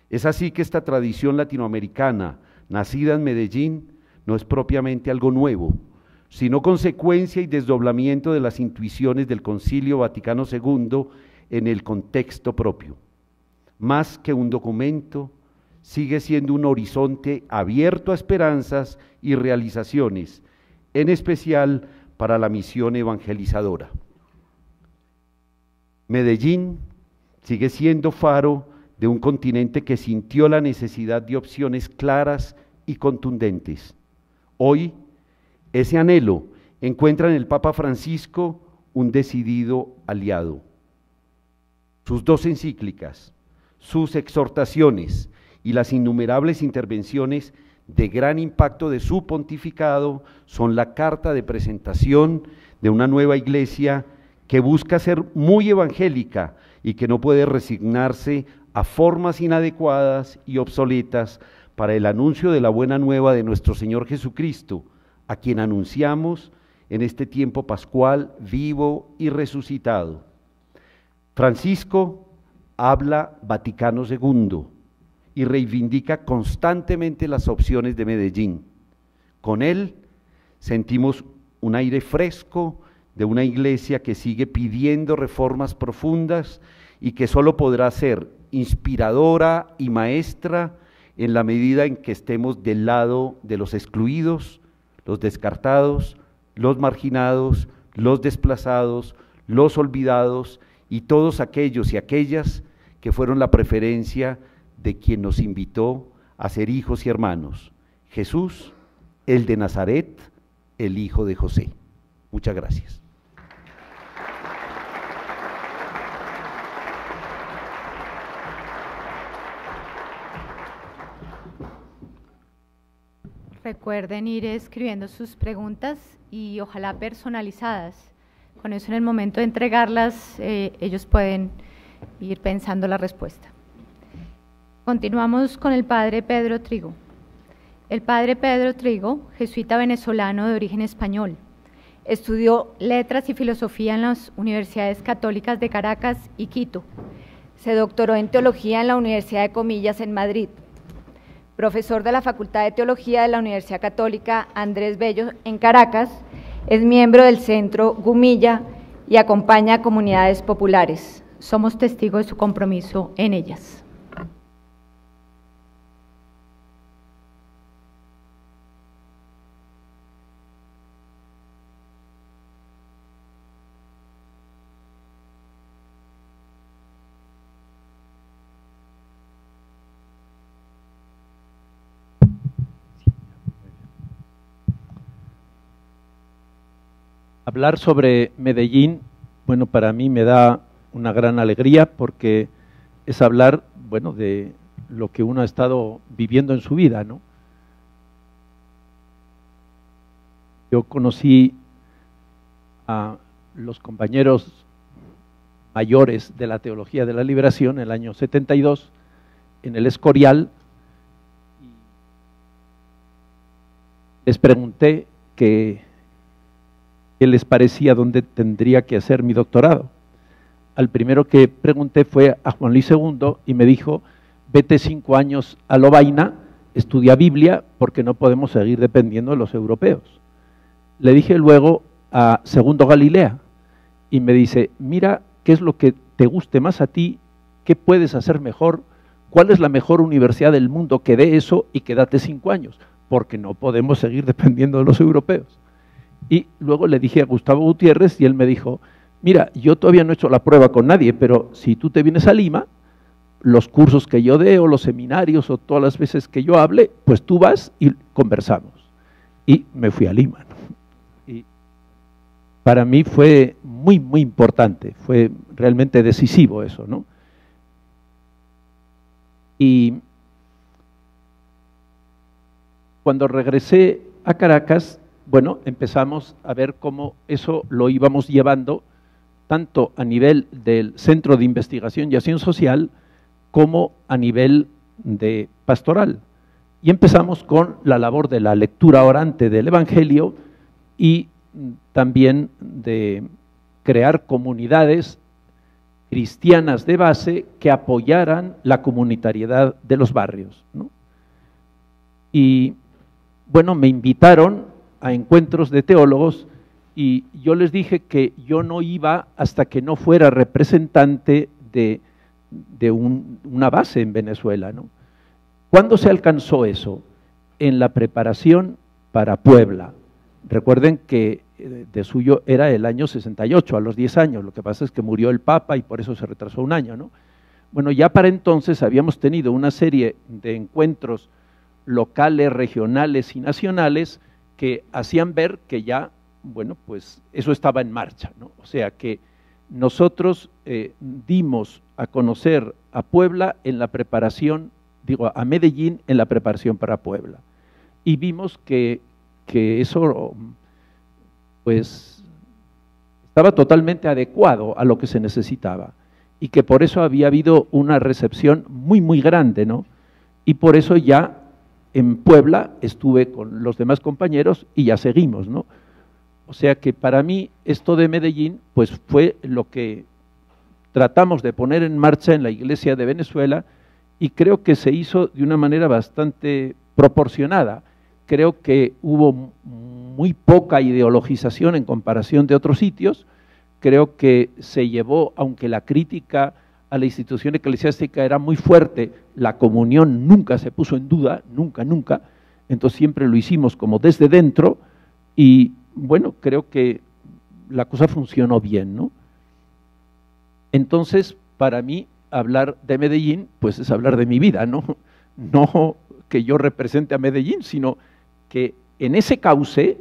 Es así que esta tradición latinoamericana, nacida en Medellín, no es propiamente algo nuevo, sino consecuencia y desdoblamiento de las intuiciones del Concilio Vaticano II en el contexto propio. Más que un documento, sigue siendo un horizonte abierto a esperanzas y realizaciones, en especial para la misión evangelizadora. Medellín sigue siendo faro de un continente que sintió la necesidad de opciones claras y contundentes. Hoy, ese anhelo encuentra en el Papa Francisco un decidido aliado. Sus dos encíclicas, sus exhortaciones y las innumerables intervenciones de gran impacto de su pontificado son la carta de presentación de una nueva iglesia que busca ser muy evangélica y que no puede resignarse a formas inadecuadas y obsoletas para el anuncio de la buena nueva de nuestro Señor Jesucristo, a quien anunciamos en este tiempo pascual vivo y resucitado. Francisco habla Vaticano II y reivindica constantemente las opciones de Medellín. Con él sentimos un aire fresco de una iglesia que sigue pidiendo reformas profundas y que solo podrá ser inspiradora y maestra en la medida en que estemos del lado de los excluidos, los descartados, los marginados, los desplazados, los olvidados y todos aquellos y aquellas que fueron la preferencia de quien nos invitó a ser hijos y hermanos, Jesús, el de Nazaret, el hijo de José. Muchas gracias. Recuerden ir escribiendo sus preguntas y ojalá personalizadas. Con eso en el momento de entregarlas, ellos pueden ir pensando la respuesta. Continuamos con el padre Pedro Trigo. El padre Pedro Trigo, jesuita venezolano de origen español, estudió letras y filosofía en las universidades católicas de Caracas y Quito. Se doctoró en teología en la Universidad de Comillas en Madrid. Profesor de la Facultad de Teología de la Universidad Católica Andrés Bello en Caracas, es miembro del Centro Gumilla y acompaña a comunidades populares. Somos testigos de su compromiso en ellas. Hablar sobre Medellín, bueno, para mí me da una gran alegría porque es hablar, bueno, de lo que uno ha estado viviendo en su vida, ¿no? Yo conocí a los compañeros mayores de la Teología de la Liberación en el año 72 en el Escorial y les pregunté qué les parecía dónde tendría que hacer mi doctorado. Al primero que pregunté fue a Juan Luis II y me dijo, vete 5 años a Lovaina, estudia Biblia, porque no podemos seguir dependiendo de los europeos. Le dije luego a Segundo Galilea y me dice, mira qué es lo que te guste más a ti, qué puedes hacer mejor, cuál es la mejor universidad del mundo que dé eso y quédate 5 años, porque no podemos seguir dependiendo de los europeos. Y luego le dije a Gustavo Gutiérrez y él me dijo, mira, yo todavía no he hecho la prueba con nadie, pero si tú te vienes a Lima, los cursos que yo dé o los seminarios o todas las veces que yo hable, pues tú vas y conversamos. Y me fui a Lima, ¿no? Y para mí fue muy, muy importante, fue realmente decisivo eso, ¿no? Y cuando regresé a Caracas, bueno, empezamos a ver cómo eso lo íbamos llevando tanto a nivel del Centro de Investigación y Acción Social como a nivel de pastoral. Y empezamos con la labor de la lectura orante del Evangelio y también de crear comunidades cristianas de base que apoyaran la comunitariedad de los barrios, ¿no? Y bueno, me invitaron a encuentros de teólogos y yo les dije que yo no iba hasta que no fuera representante de una base en Venezuela, ¿no? ¿Cuándo se alcanzó eso? En la preparación para Puebla. Recuerden que de suyo era el año 68, a los 10 años, lo que pasa es que murió el Papa y por eso se retrasó un año, ¿no? Bueno, ya para entonces habíamos tenido una serie de encuentros locales, regionales y nacionales que hacían ver que ya, bueno, pues eso estaba en marcha, ¿no? O sea que nosotros dimos a conocer a Puebla en la preparación, digo, a Medellín en la preparación para Puebla. Y vimos que eso, pues, estaba totalmente adecuado a lo que se necesitaba y que por eso había habido una recepción muy, muy grande, ¿no? Y por eso ya en Puebla estuve con los demás compañeros y ya seguimos, ¿no? O sea que para mí esto de Medellín, pues fue lo que tratamos de poner en marcha en la Iglesia de Venezuela y creo que se hizo de una manera bastante proporcionada. Creo que hubo muy poca ideologización en comparación de otros sitios. Creo que se llevó, aunque la crítica a la institución eclesiástica era muy fuerte, la comunión nunca se puso en duda, nunca, nunca. Entonces siempre lo hicimos como desde dentro y bueno, creo que la cosa funcionó bien, ¿no? Entonces, para mí, hablar de Medellín, pues es hablar de mi vida, ¿no? No que yo represente a Medellín, sino que en ese cauce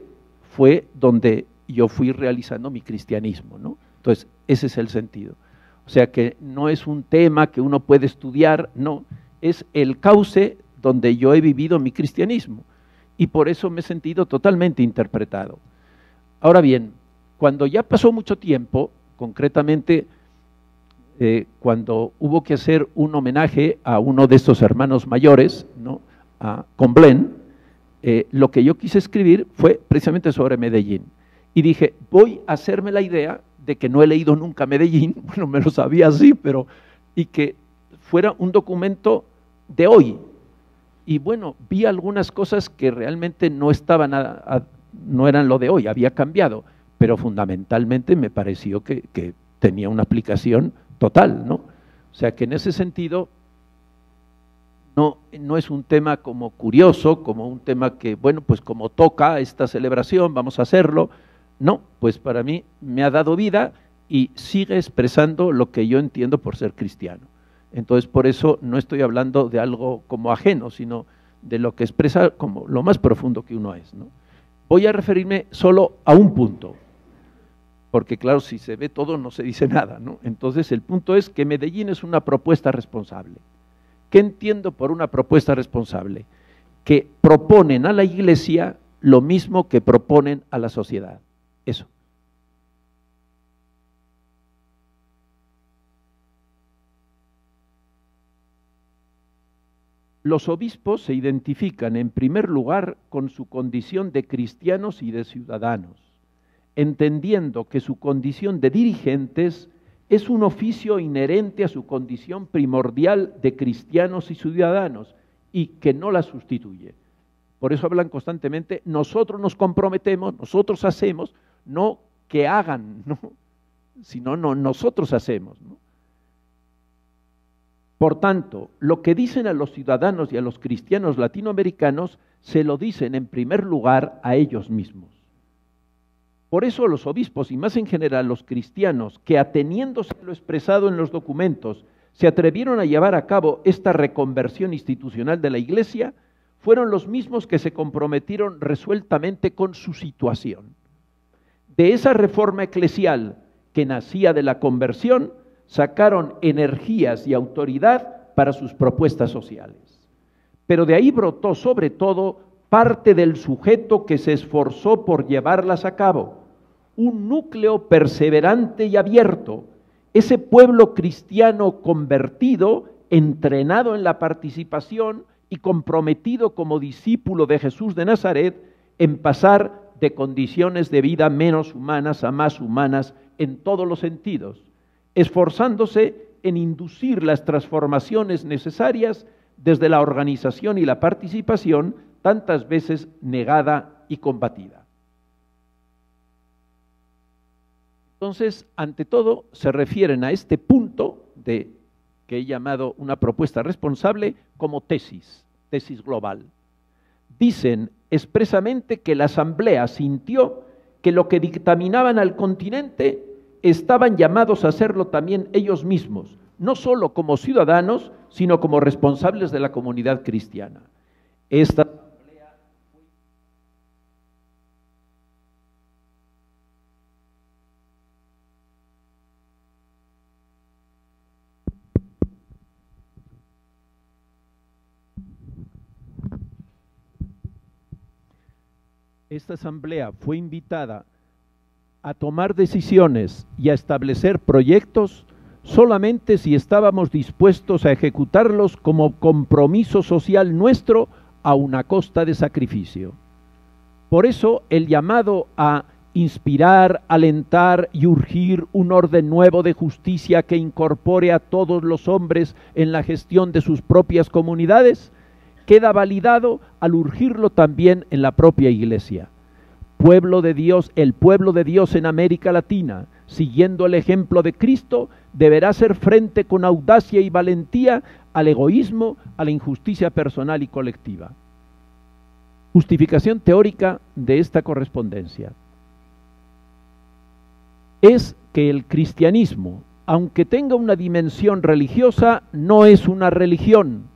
fue donde yo fui realizando mi cristianismo, ¿no? Entonces, ese es el sentido. O sea que no es un tema que uno puede estudiar, no, es el cauce donde yo he vivido mi cristianismo y por eso me he sentido totalmente interpretado. Ahora bien, cuando ya pasó mucho tiempo, concretamente cuando hubo que hacer un homenaje a uno de estos hermanos mayores, ¿no? A Comblain, lo que yo quise escribir fue precisamente sobre Medellín. Y dije, voy a hacerme la idea de que no he leído nunca Medellín, bueno, me lo sabía así, pero, y que fuera un documento de hoy. Y bueno, vi algunas cosas que realmente no estaban, no eran lo de hoy, había cambiado, pero fundamentalmente me pareció que tenía una aplicación total, ¿no? O sea que en ese sentido no es un tema como curioso, como un tema que, bueno, pues como toca esta celebración, vamos a hacerlo. No, pues para mí me ha dado vida y sigue expresando lo que yo entiendo por ser cristiano. Entonces, por eso no estoy hablando de algo como ajeno, sino de lo que expresa como lo más profundo que uno es, ¿no? Voy a referirme solo a un punto, porque claro, si se ve todo no se dice nada, ¿no? Entonces, el punto es que Medellín es una propuesta responsable. ¿Qué entiendo por una propuesta responsable? Que proponen a la Iglesia lo mismo que proponen a la sociedad. Eso. Los obispos se identifican en primer lugar con su condición de cristianos y de ciudadanos, entendiendo que su condición de dirigentes es un oficio inherente a su condición primordial de cristianos y ciudadanos y que no la sustituye. Por eso hablan constantemente, nosotros nos comprometemos, nosotros hacemos, no que hagan, ¿no? Sino nosotros hacemos, ¿no? Por tanto, lo que dicen a los ciudadanos y a los cristianos latinoamericanos, se lo dicen en primer lugar a ellos mismos. Por eso los obispos, y más en general los cristianos, que ateniéndose a lo expresado en los documentos, se atrevieron a llevar a cabo esta reconversión institucional de la Iglesia, fueron los mismos que se comprometieron resueltamente con su situación. De esa reforma eclesial que nacía de la conversión, sacaron energías y autoridad para sus propuestas sociales. Pero de ahí brotó sobre todo parte del sujeto que se esforzó por llevarlas a cabo, un núcleo perseverante y abierto, ese pueblo cristiano convertido, entrenado en la participación y comprometido como discípulo de Jesús de Nazaret en pasar de condiciones de vida menos humanas a más humanas en todos los sentidos, esforzándose en inducir las transformaciones necesarias desde la organización y la participación tantas veces negada y combatida. Entonces, ante todo, se refieren a este punto que he llamado una propuesta responsable como tesis global. Dicen expresamente que la Asamblea sintió que lo que dictaminaban al continente estaban llamados a hacerlo también ellos mismos, no solo como ciudadanos, sino como responsables de la comunidad cristiana. Esta asamblea fue invitada a tomar decisiones y a establecer proyectos solamente si estábamos dispuestos a ejecutarlos como compromiso social nuestro a una costa de sacrificio. Por eso el llamado a inspirar, alentar y urgir un orden nuevo de justicia que incorpore a todos los hombres en la gestión de sus propias comunidades, queda validado al urgirlo también en la propia Iglesia. Pueblo de Dios, el pueblo de Dios en América Latina, siguiendo el ejemplo de Cristo, deberá hacer frente con audacia y valentía al egoísmo, a la injusticia personal y colectiva. Justificación teórica de esta correspondencia es que el cristianismo, aunque tenga una dimensión religiosa, no es una religión,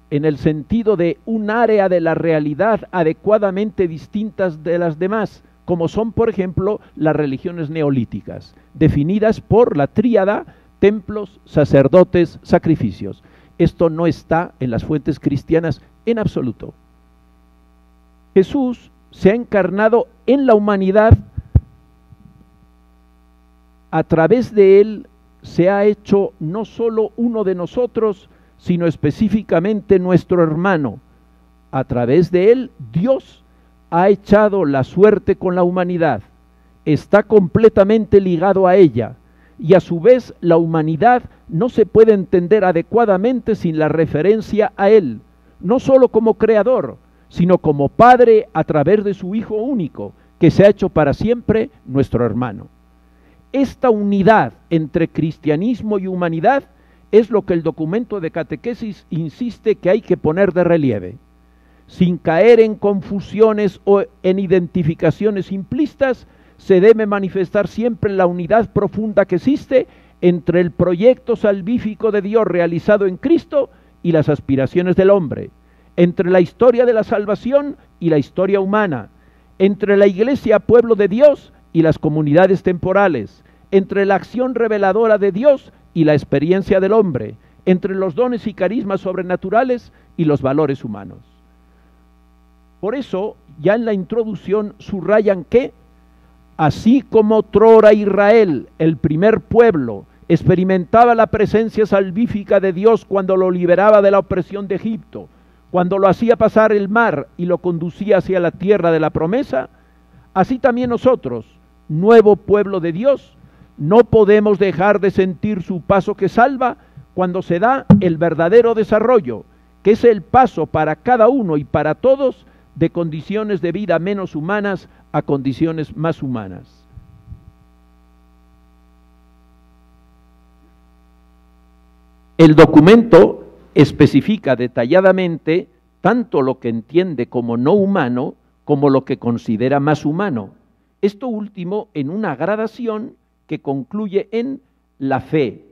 en el sentido de un área de la realidad adecuadamente distintas de las demás, como son, por ejemplo, las religiones neolíticas, definidas por la tríada templos, sacerdotes, sacrificios. Esto no está en las fuentes cristianas en absoluto. Jesús se ha encarnado en la humanidad, a través de él se ha hecho no solo uno de nosotros, sino específicamente nuestro hermano. A través de él, Dios ha echado la suerte con la humanidad, está completamente ligado a ella, y a su vez la humanidad no se puede entender adecuadamente sin la referencia a él, no solo como creador, sino como Padre a través de su Hijo único, que se ha hecho para siempre nuestro hermano. Esta unidad entre cristianismo y humanidad es lo que el documento de catequesis insiste que hay que poner de relieve, sin caer en confusiones o en identificaciones simplistas. Se debe manifestar siempre la unidad profunda que existe entre el proyecto salvífico de Dios realizado en Cristo y las aspiraciones del hombre, entre la historia de la salvación y la historia humana, entre la Iglesia, pueblo de Dios, y las comunidades temporales, entre la acción reveladora de Dios y la experiencia del hombre, entre los dones y carismas sobrenaturales y los valores humanos. Por eso, ya en la introducción subrayan que, así como otrora Israel, el primer pueblo, experimentaba la presencia salvífica de Dios cuando lo liberaba de la opresión de Egipto, cuando lo hacía pasar el mar y lo conducía hacia la tierra de la promesa, así también nosotros, nuevo pueblo de Dios, no podemos dejar de sentir su paso que salva cuando se da el verdadero desarrollo, que es el paso para cada uno y para todos de condiciones de vida menos humanas a condiciones más humanas. El documento especifica detalladamente tanto lo que entiende como no humano como lo que considera más humano. Esto último en una gradación que concluye en la fe,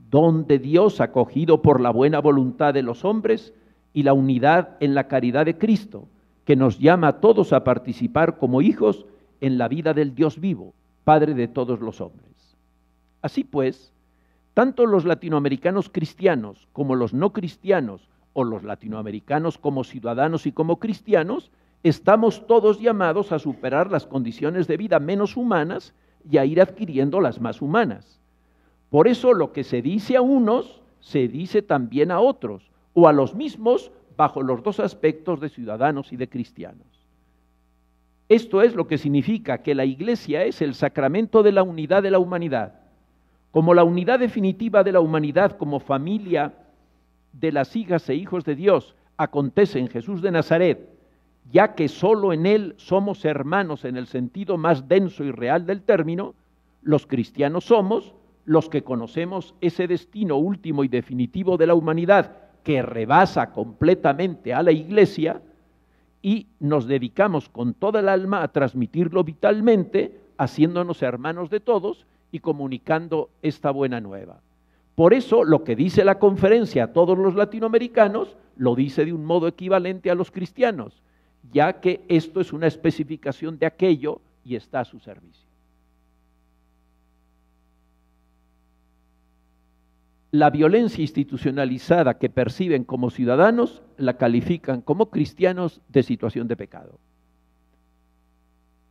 don de Dios acogido por la buena voluntad de los hombres, y la unidad en la caridad de Cristo, que nos llama a todos a participar como hijos en la vida del Dios vivo, Padre de todos los hombres. Así pues, tanto los latinoamericanos cristianos como los no cristianos, o los latinoamericanos como ciudadanos y como cristianos, estamos todos llamados a superar las condiciones de vida menos humanas y a ir adquiriendo las más humanas. Por eso lo que se dice a unos, se dice también a otros, o a los mismos bajo los dos aspectos de ciudadanos y de cristianos. Esto es lo que significa que la Iglesia es el sacramento de la unidad de la humanidad. Como la unidad definitiva de la humanidad como familia de las hijas e hijos de Dios acontece en Jesús de Nazaret, ya que solo en Él somos hermanos en el sentido más denso y real del término, los cristianos somos los que conocemos ese destino último y definitivo de la humanidad que rebasa completamente a la Iglesia y nos dedicamos con toda el alma a transmitirlo vitalmente, haciéndonos hermanos de todos y comunicando esta buena nueva. Por eso lo que dice la conferencia a todos los latinoamericanos, lo dice de un modo equivalente a los cristianos, ya que esto es una especificación de aquello y está a su servicio. La violencia institucionalizada que perciben como ciudadanos la califican como cristianos de situación de pecado.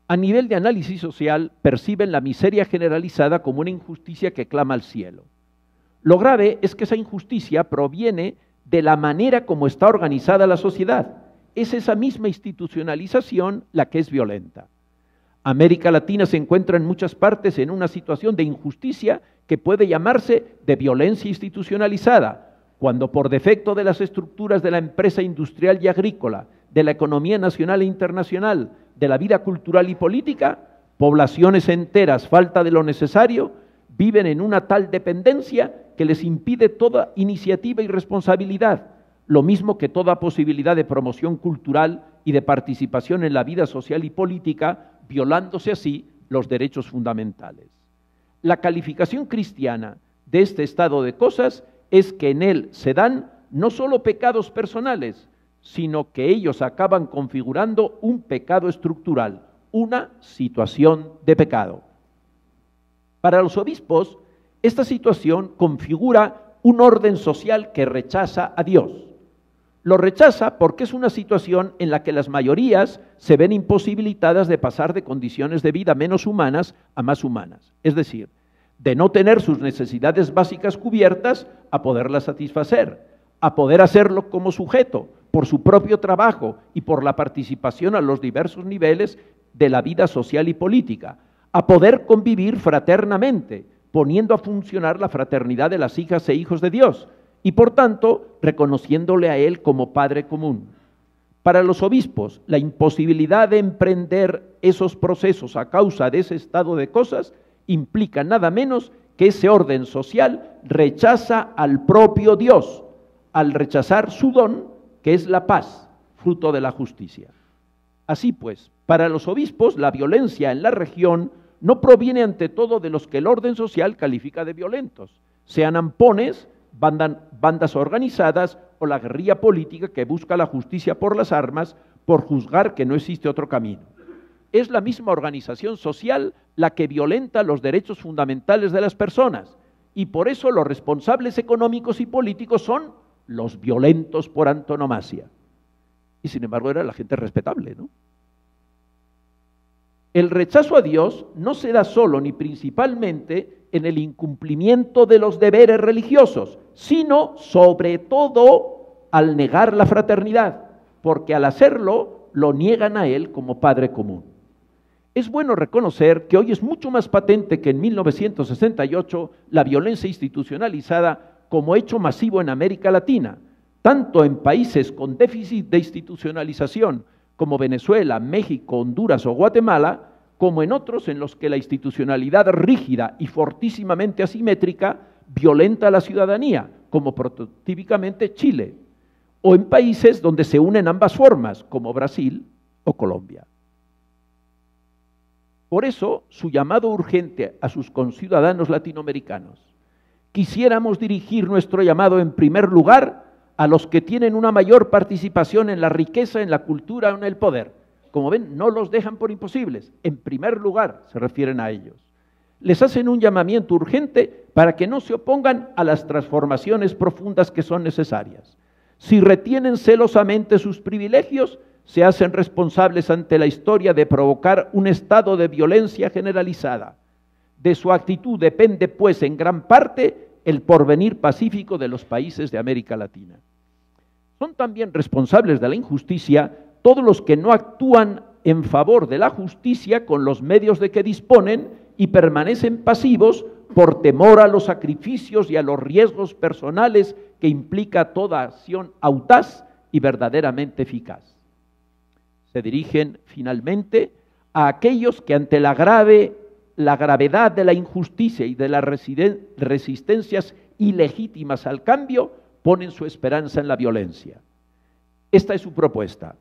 A nivel de análisis social, perciben la miseria generalizada como una injusticia que clama al cielo. Lo grave es que esa injusticia proviene de la manera como está organizada la sociedad. Es esa misma institucionalización la que es violenta. América Latina se encuentra en muchas partes en una situación de injusticia que puede llamarse de violencia institucionalizada, cuando por defecto de las estructuras de la empresa industrial y agrícola, de la economía nacional e internacional, de la vida cultural y política, poblaciones enteras, falta de lo necesario, viven en una tal dependencia que les impide toda iniciativa y responsabilidad, lo mismo que toda posibilidad de promoción cultural y de participación en la vida social y política, violándose así los derechos fundamentales. La calificación cristiana de este estado de cosas es que en él se dan no solo pecados personales, sino que ellos acaban configurando un pecado estructural, una situación de pecado. Para los obispos, esta situación configura un orden social que rechaza a Dios. Lo rechaza porque es una situación en la que las mayorías se ven imposibilitadas de pasar de condiciones de vida menos humanas a más humanas, es decir, de no tener sus necesidades básicas cubiertas a poderlas satisfacer, a poder hacerlo como sujeto, por su propio trabajo y por la participación a los diversos niveles de la vida social y política, a poder convivir fraternamente, poniendo a funcionar la fraternidad de las hijas e hijos de Dios, y por tanto reconociéndole a Él como Padre común. Para los obispos, la imposibilidad de emprender esos procesos a causa de ese estado de cosas implica nada menos que ese orden social rechaza al propio Dios, al rechazar su don, que es la paz, fruto de la justicia. Así pues, para los obispos, la violencia en la región no proviene ante todo de los que el orden social califica de violentos, sean ampones, bandas organizadas o la guerrilla política que busca la justicia por las armas por juzgar que no existe otro camino. Es la misma organización social la que violenta los derechos fundamentales de las personas y por eso los responsables económicos y políticos son los violentos por antonomasia. Y sin embargo era la gente respetable, ¿no? El rechazo a Dios no se da solo ni principalmente en el incumplimiento de los deberes religiosos, sino sobre todo al negar la fraternidad, porque al hacerlo lo niegan a Él como Padre común. Es bueno reconocer que hoy es mucho más patente que en 1968 la violencia institucionalizada como hecho masivo en América Latina, tanto en países con déficit de institucionalización como Venezuela, México, Honduras o Guatemala, como en otros en los que la institucionalidad rígida y fortísimamente asimétrica violenta a la ciudadanía, como prototípicamente Chile, o en países donde se unen ambas formas, como Brasil o Colombia. Por eso, su llamado urgente a sus conciudadanos latinoamericanos. Quisiéramos dirigir nuestro llamado en primer lugar a los que tienen una mayor participación en la riqueza, en la cultura o en el poder. Como ven, no los dejan por imposibles. En primer lugar se refieren a ellos. Les hacen un llamamiento urgente para que no se opongan a las transformaciones profundas que son necesarias. Si retienen celosamente sus privilegios, se hacen responsables ante la historia de provocar un estado de violencia generalizada. De su actitud depende, pues, en gran parte el porvenir pacífico de los países de América Latina. Son también responsables de la injusticia todos los que no actúan en favor de la justicia con los medios de que disponen y permanecen pasivos por temor a los sacrificios y a los riesgos personales que implica toda acción audaz y verdaderamente eficaz. Se dirigen finalmente a aquellos que ante la gravedad de la injusticia y de las resistencias ilegítimas al cambio, ponen su esperanza en la violencia. Esta es su propuesta.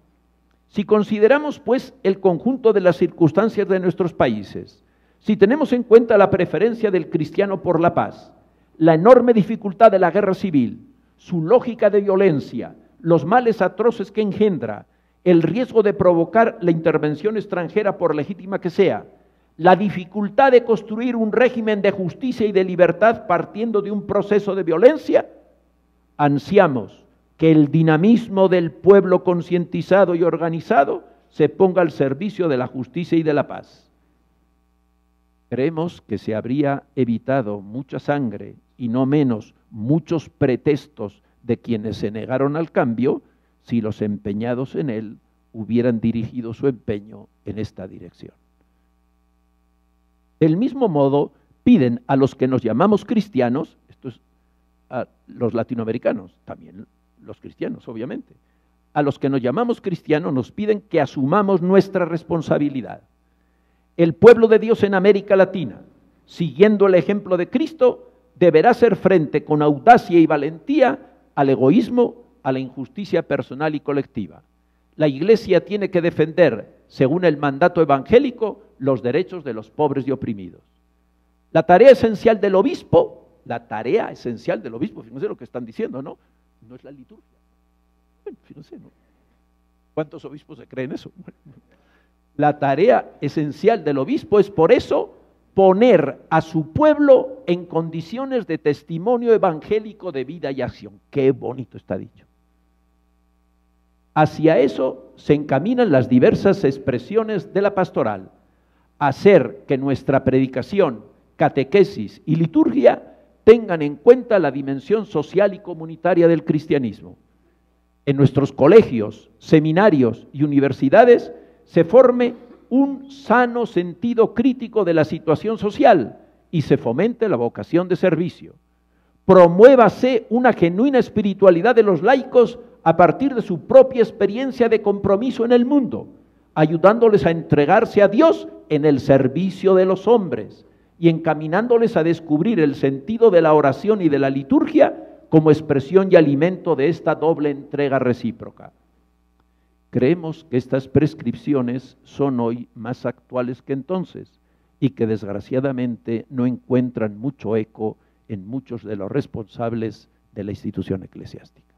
Si consideramos, pues, el conjunto de las circunstancias de nuestros países, si tenemos en cuenta la preferencia del cristiano por la paz, la enorme dificultad de la guerra civil, su lógica de violencia, los males atroces que engendra, el riesgo de provocar la intervención extranjera por legítima que sea, la dificultad de construir un régimen de justicia y de libertad partiendo de un proceso de violencia, ansiamos que el dinamismo del pueblo concientizado y organizado se ponga al servicio de la justicia y de la paz. Creemos que se habría evitado mucha sangre y no menos muchos pretextos de quienes se negaron al cambio si los empeñados en él hubieran dirigido su empeño en esta dirección. Del mismo modo, piden a los que nos llamamos cristianos, esto es a los latinoamericanos, también los cristianos, obviamente, a los que nos llamamos cristianos nos piden que asumamos nuestra responsabilidad. El pueblo de Dios en América Latina, siguiendo el ejemplo de Cristo, deberá hacer frente con audacia y valentía al egoísmo, a la injusticia personal y colectiva. La Iglesia tiene que defender, según el mandato evangélico, los derechos de los pobres y oprimidos. La tarea esencial del obispo, fíjense lo que están diciendo, ¿no? No es la liturgia. Bueno, fíjense, ¿no? ¿Cuántos obispos se creen eso? La tarea esencial del obispo es, por eso, poner a su pueblo en condiciones de testimonio evangélico de vida y acción. Qué bonito está dicho. Hacia eso se encaminan las diversas expresiones de la pastoral, hacer que nuestra predicación, catequesis y liturgia tengan en cuenta la dimensión social y comunitaria del cristianismo. En nuestros colegios, seminarios y universidades se forme un sano sentido crítico de la situación social y se fomente la vocación de servicio. Promuévase una genuina espiritualidad de los laicos a partir de su propia experiencia de compromiso en el mundo, ayudándoles a entregarse a Dios en el servicio de los hombres y encaminándoles a descubrir el sentido de la oración y de la liturgia como expresión y alimento de esta doble entrega recíproca. Creemos que estas prescripciones son hoy más actuales que entonces y que desgraciadamente no encuentran mucho eco en muchos de los responsables de la institución eclesiástica.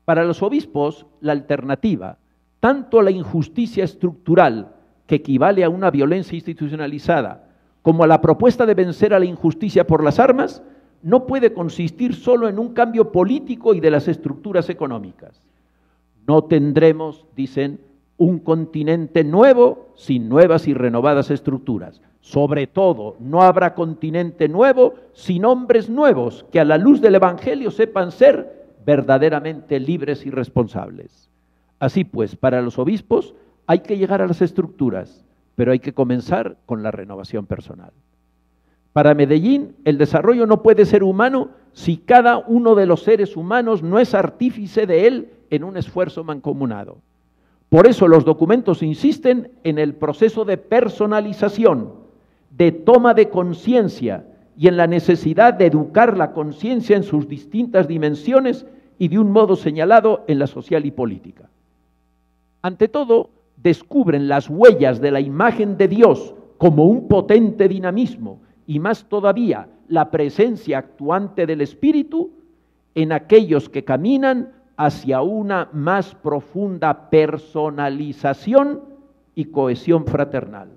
Para los obispos, la alternativa, tanto a la injusticia estructural, que equivale a una violencia institucionalizada, como a la propuesta de vencer a la injusticia por las armas, no puede consistir solo en un cambio político y de las estructuras económicas. No tendremos, dicen, un continente nuevo sin nuevas y renovadas estructuras. Sobre todo, no habrá continente nuevo sin hombres nuevos que a la luz del Evangelio sepan ser verdaderamente libres y responsables. Así pues, para los obispos hay que llegar a las estructuras, pero hay que comenzar con la renovación personal. Para Medellín, el desarrollo no puede ser humano si cada uno de los seres humanos no es artífice de él en un esfuerzo mancomunado. Por eso los documentos insisten en el proceso de personalización, de toma de conciencia y en la necesidad de educar la conciencia en sus distintas dimensiones y de un modo señalado en la social y política. Ante todo, descubren las huellas de la imagen de Dios como un potente dinamismo y más todavía la presencia actuante del Espíritu en aquellos que caminan hacia una más profunda personalización y cohesión fraternal.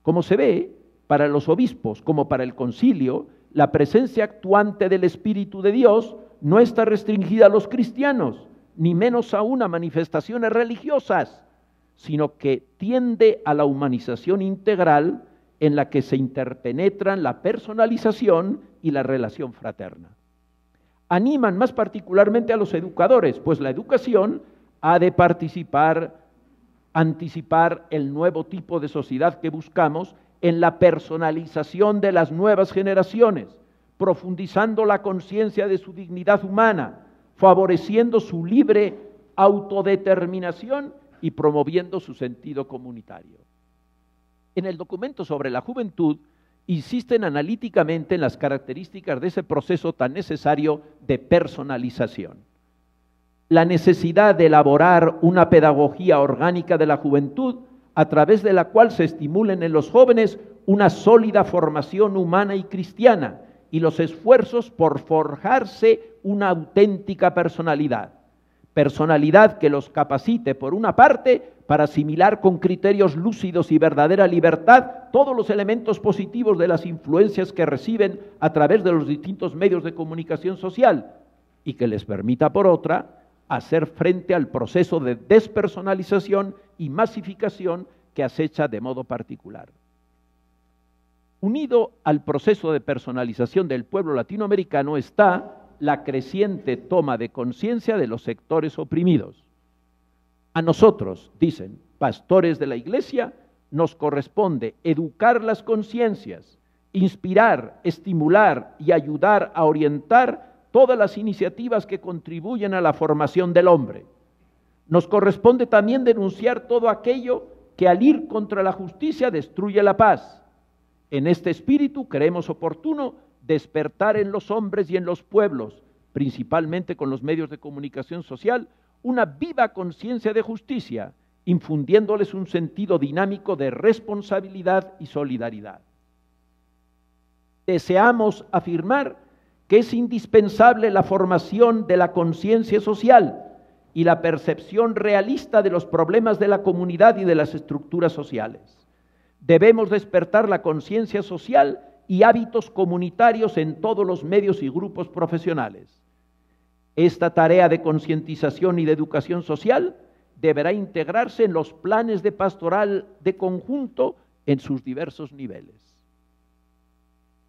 Como se ve, para los obispos como para el concilio, la presencia actuante del Espíritu de Dios no está restringida a los cristianos, ni menos aún a manifestaciones religiosas, sino que tiende a la humanización integral en la que se interpenetran la personalización y la relación fraterna. Animan más particularmente a los educadores, pues la educación ha de anticipar el nuevo tipo de sociedad que buscamos en la personalización de las nuevas generaciones, profundizando la conciencia de su dignidad humana, favoreciendo su libre autodeterminación y promoviendo su sentido comunitario. En el documento sobre la juventud, insisten analíticamente en las características de ese proceso tan necesario de personalización. La necesidad de elaborar una pedagogía orgánica de la juventud a través de la cual se estimulen en los jóvenes una sólida formación humana y cristiana y los esfuerzos por forjarse una auténtica personalidad. Personalidad que los capacite, por una parte, para asimilar con criterios lúcidos y verdadera libertad todos los elementos positivos de las influencias que reciben a través de los distintos medios de comunicación social, y que les permita, por otra, hacer frente al proceso de despersonalización y masificación que acecha de modo particular. Unido al proceso de personalización del pueblo latinoamericano está la creciente toma de conciencia de los sectores oprimidos. A nosotros, dicen, pastores de la Iglesia, nos corresponde educar las conciencias, inspirar, estimular y ayudar a orientar todas las iniciativas que contribuyen a la formación del hombre. Nos corresponde también denunciar todo aquello que al ir contra la justicia destruye la paz. En este espíritu creemos oportuno despertar en los hombres y en los pueblos, principalmente con los medios de comunicación social, una viva conciencia de justicia, infundiéndoles un sentido dinámico de responsabilidad y solidaridad. Deseamos afirmar que es indispensable la formación de la conciencia social y la percepción realista de los problemas de la comunidad y de las estructuras sociales. Debemos despertar la conciencia social y hábitos comunitarios en todos los medios y grupos profesionales. Esta tarea de concientización y de educación social deberá integrarse en los planes de pastoral de conjunto en sus diversos niveles.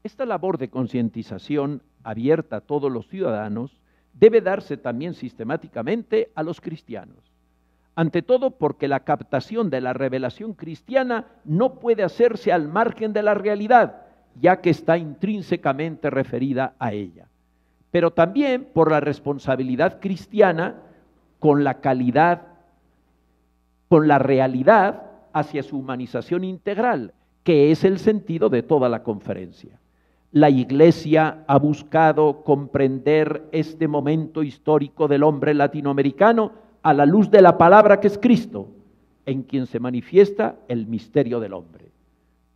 Esta labor de concientización abierta a todos los ciudadanos debe darse también sistemáticamente a los cristianos. Ante todo porque la captación de la revelación cristiana no puede hacerse al margen de la realidad, ya que está intrínsecamente referida a ella. Pero también por la responsabilidad cristiana con la calidad, con la realidad hacia su humanización integral, que es el sentido de toda la conferencia. La Iglesia ha buscado comprender este momento histórico del hombre latinoamericano a la luz de la palabra que es Cristo, en quien se manifiesta el misterio del hombre.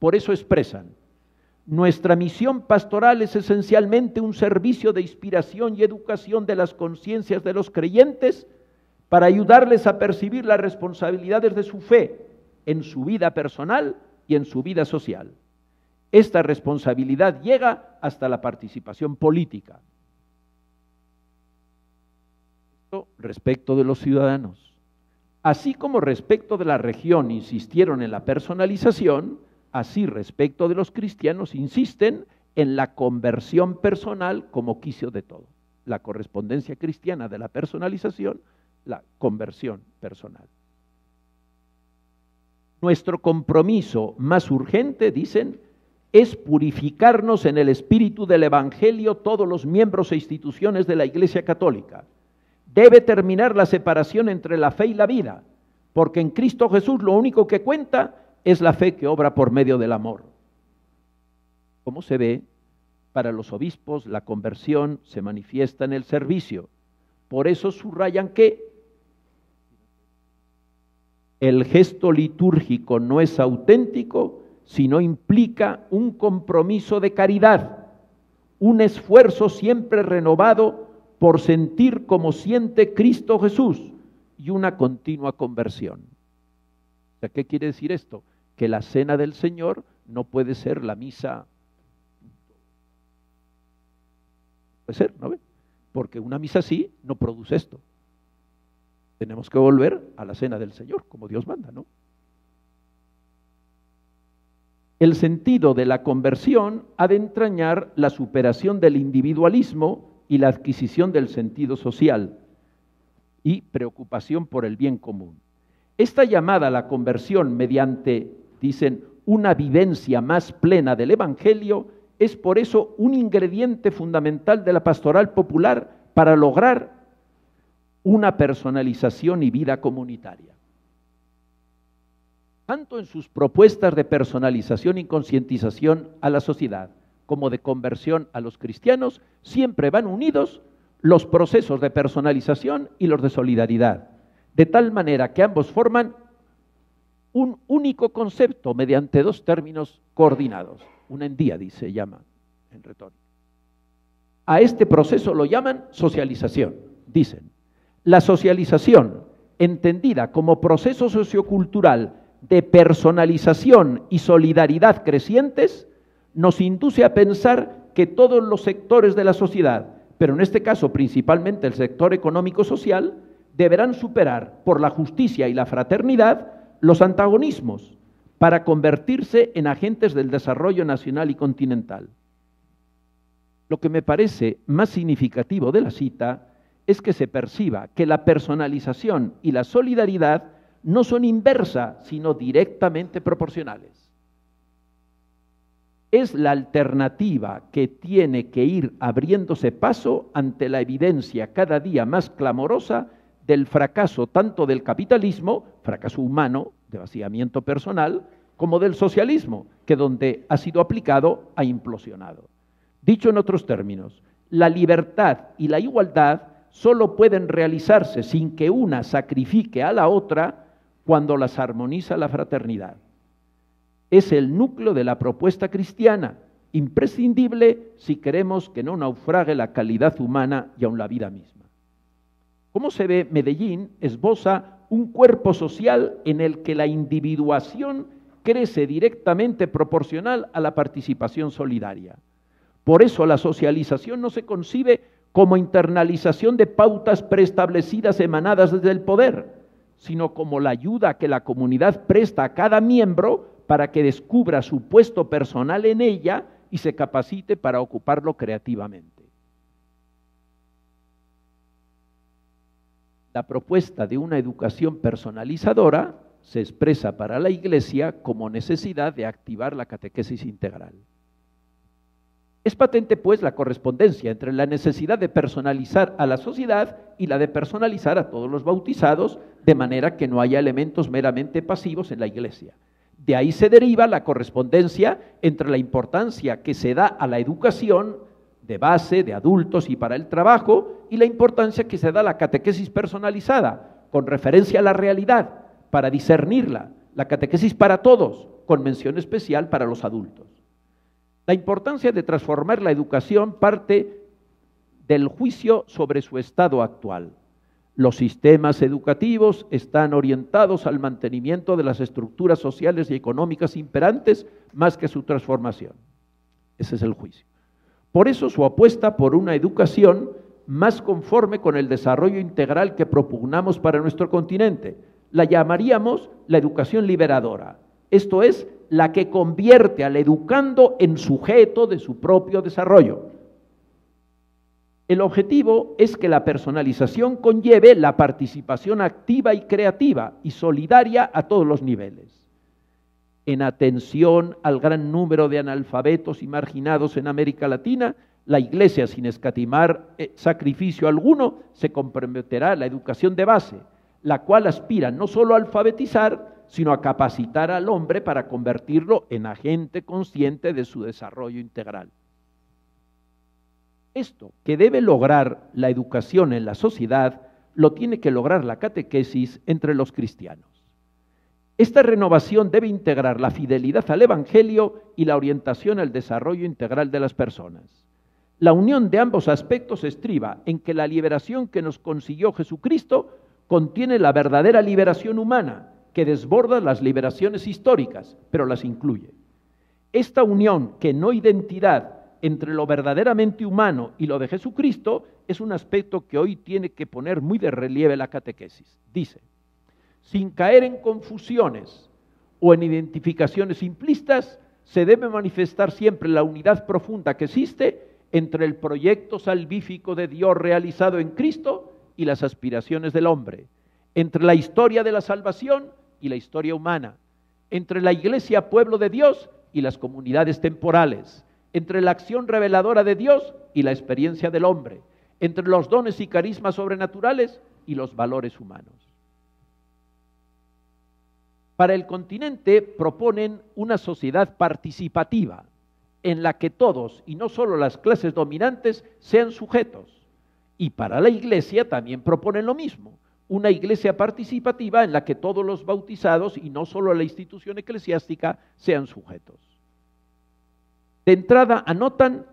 Por eso expresan: nuestra misión pastoral es esencialmente un servicio de inspiración y educación de las conciencias de los creyentes para ayudarles a percibir las responsabilidades de su fe en su vida personal y en su vida social. Esta responsabilidad llega hasta la participación política. Respecto de los ciudadanos. Así como respecto de la región insistieron en la personalización, así respecto de los cristianos insisten en la conversión personal como quicio de todo. La correspondencia cristiana de la personalización, la conversión personal. Nuestro compromiso más urgente, dicen, es purificarnos en el espíritu del Evangelio todos los miembros e instituciones de la Iglesia Católica. Debe terminar la separación entre la fe y la vida, porque en Cristo Jesús lo único que cuenta es la fe que obra por medio del amor. Como se ve, para los obispos la conversión se manifiesta en el servicio. Por eso subrayan que el gesto litúrgico no es auténtico, sino implica un compromiso de caridad, un esfuerzo siempre renovado por sentir como siente Cristo Jesús y una continua conversión. O sea, ¿qué quiere decir esto? Que la cena del Señor no puede ser la misa. Puede ser, ¿no ve? Porque una misa así no produce esto. Tenemos que volver a la cena del Señor, como Dios manda, ¿no? El sentido de la conversión ha de entrañar la superación del individualismo y la adquisición del sentido social y preocupación por el bien común. Esta llamada a la conversión mediante, dicen, una vivencia más plena del Evangelio, es por eso un ingrediente fundamental de la pastoral popular para lograr una personalización y vida comunitaria. Tanto en sus propuestas de personalización y concientización a la sociedad como de conversión a los cristianos, siempre van unidos los procesos de personalización y los de solidaridad, de tal manera que ambos forman un único concepto mediante dos términos coordinados. Una endíadi se llama en retórica. A este proceso lo llaman socialización. Dicen, la socialización, entendida como proceso sociocultural de personalización y solidaridad crecientes, nos induce a pensar que todos los sectores de la sociedad, pero en este caso principalmente el sector económico-social, deberán superar por la justicia y la fraternidad los antagonismos para convertirse en agentes del desarrollo nacional y continental. Lo que me parece más significativo de la cita es que se perciba que la personalización y la solidaridad no son inversas, sino directamente proporcionales. Es la alternativa que tiene que ir abriéndose paso ante la evidencia cada día más clamorosa del fracaso tanto del capitalismo, fracaso humano, de vaciamiento personal, como del socialismo, que donde ha sido aplicado ha implosionado. Dicho en otros términos, la libertad y la igualdad solo pueden realizarse sin que una sacrifique a la otra cuando las armoniza la fraternidad. Es el núcleo de la propuesta cristiana, imprescindible si queremos que no naufrague la calidad humana y aun la vida misma. Como se ve, Medellín esboza un cuerpo social en el que la individuación crece directamente proporcional a la participación solidaria. Por eso la socialización no se concibe como internalización de pautas preestablecidas emanadas desde el poder, sino como la ayuda que la comunidad presta a cada miembro para que descubra su puesto personal en ella y se capacite para ocuparlo creativamente. La propuesta de una educación personalizadora se expresa para la Iglesia como necesidad de activar la catequesis integral. Es patente, pues, la correspondencia entre la necesidad de personalizar a la sociedad y la de personalizar a todos los bautizados, de manera que no haya elementos meramente pasivos en la Iglesia. De ahí se deriva la correspondencia entre la importancia que se da a la educación de base, de adultos y para el trabajo, y la importancia que se da a la catequesis personalizada, con referencia a la realidad, para discernirla, la catequesis para todos, con mención especial para los adultos. La importancia de transformar la educación parte del juicio sobre su estado actual. Los sistemas educativos están orientados al mantenimiento de las estructuras sociales y económicas imperantes más que su transformación. Ese es el juicio. Por eso su apuesta por una educación más conforme con el desarrollo integral que propugnamos para nuestro continente. La llamaríamos la educación liberadora. Esto es, la que convierte al educando en sujeto de su propio desarrollo. El objetivo es que la personalización conlleve la participación activa y creativa y solidaria a todos los niveles. En atención al gran número de analfabetos y marginados en América Latina, la Iglesia, sin escatimar sacrificio alguno, se comprometerá a la educación de base, la cual aspira no solo a alfabetizar, sino a capacitar al hombre para convertirlo en agente consciente de su desarrollo integral. Esto que debe lograr la educación en la sociedad, lo tiene que lograr la catequesis entre los cristianos. Esta renovación debe integrar la fidelidad al Evangelio y la orientación al desarrollo integral de las personas. La unión de ambos aspectos estriba en que la liberación que nos consiguió Jesucristo contiene la verdadera liberación humana, que desborda las liberaciones históricas, pero las incluye. Esta unión, que no identidad, entre lo verdaderamente humano y lo de Jesucristo es un aspecto que hoy tiene que poner muy de relieve la catequesis. Dice, sin caer en confusiones o en identificaciones simplistas, se debe manifestar siempre la unidad profunda que existe entre el proyecto salvífico de Dios realizado en Cristo y las aspiraciones del hombre, entre la historia de la salvación y la historia humana, entre la Iglesia, pueblo de Dios, y las comunidades temporales, entre la acción reveladora de Dios y la experiencia del hombre, entre los dones y carismas sobrenaturales y los valores humanos. Para el continente proponen una sociedad participativa, en la que todos, y no solo las clases dominantes, sean sujetos. Y para la Iglesia también proponen lo mismo, una Iglesia participativa en la que todos los bautizados, y no solo la institución eclesiástica, sean sujetos. De entrada anotan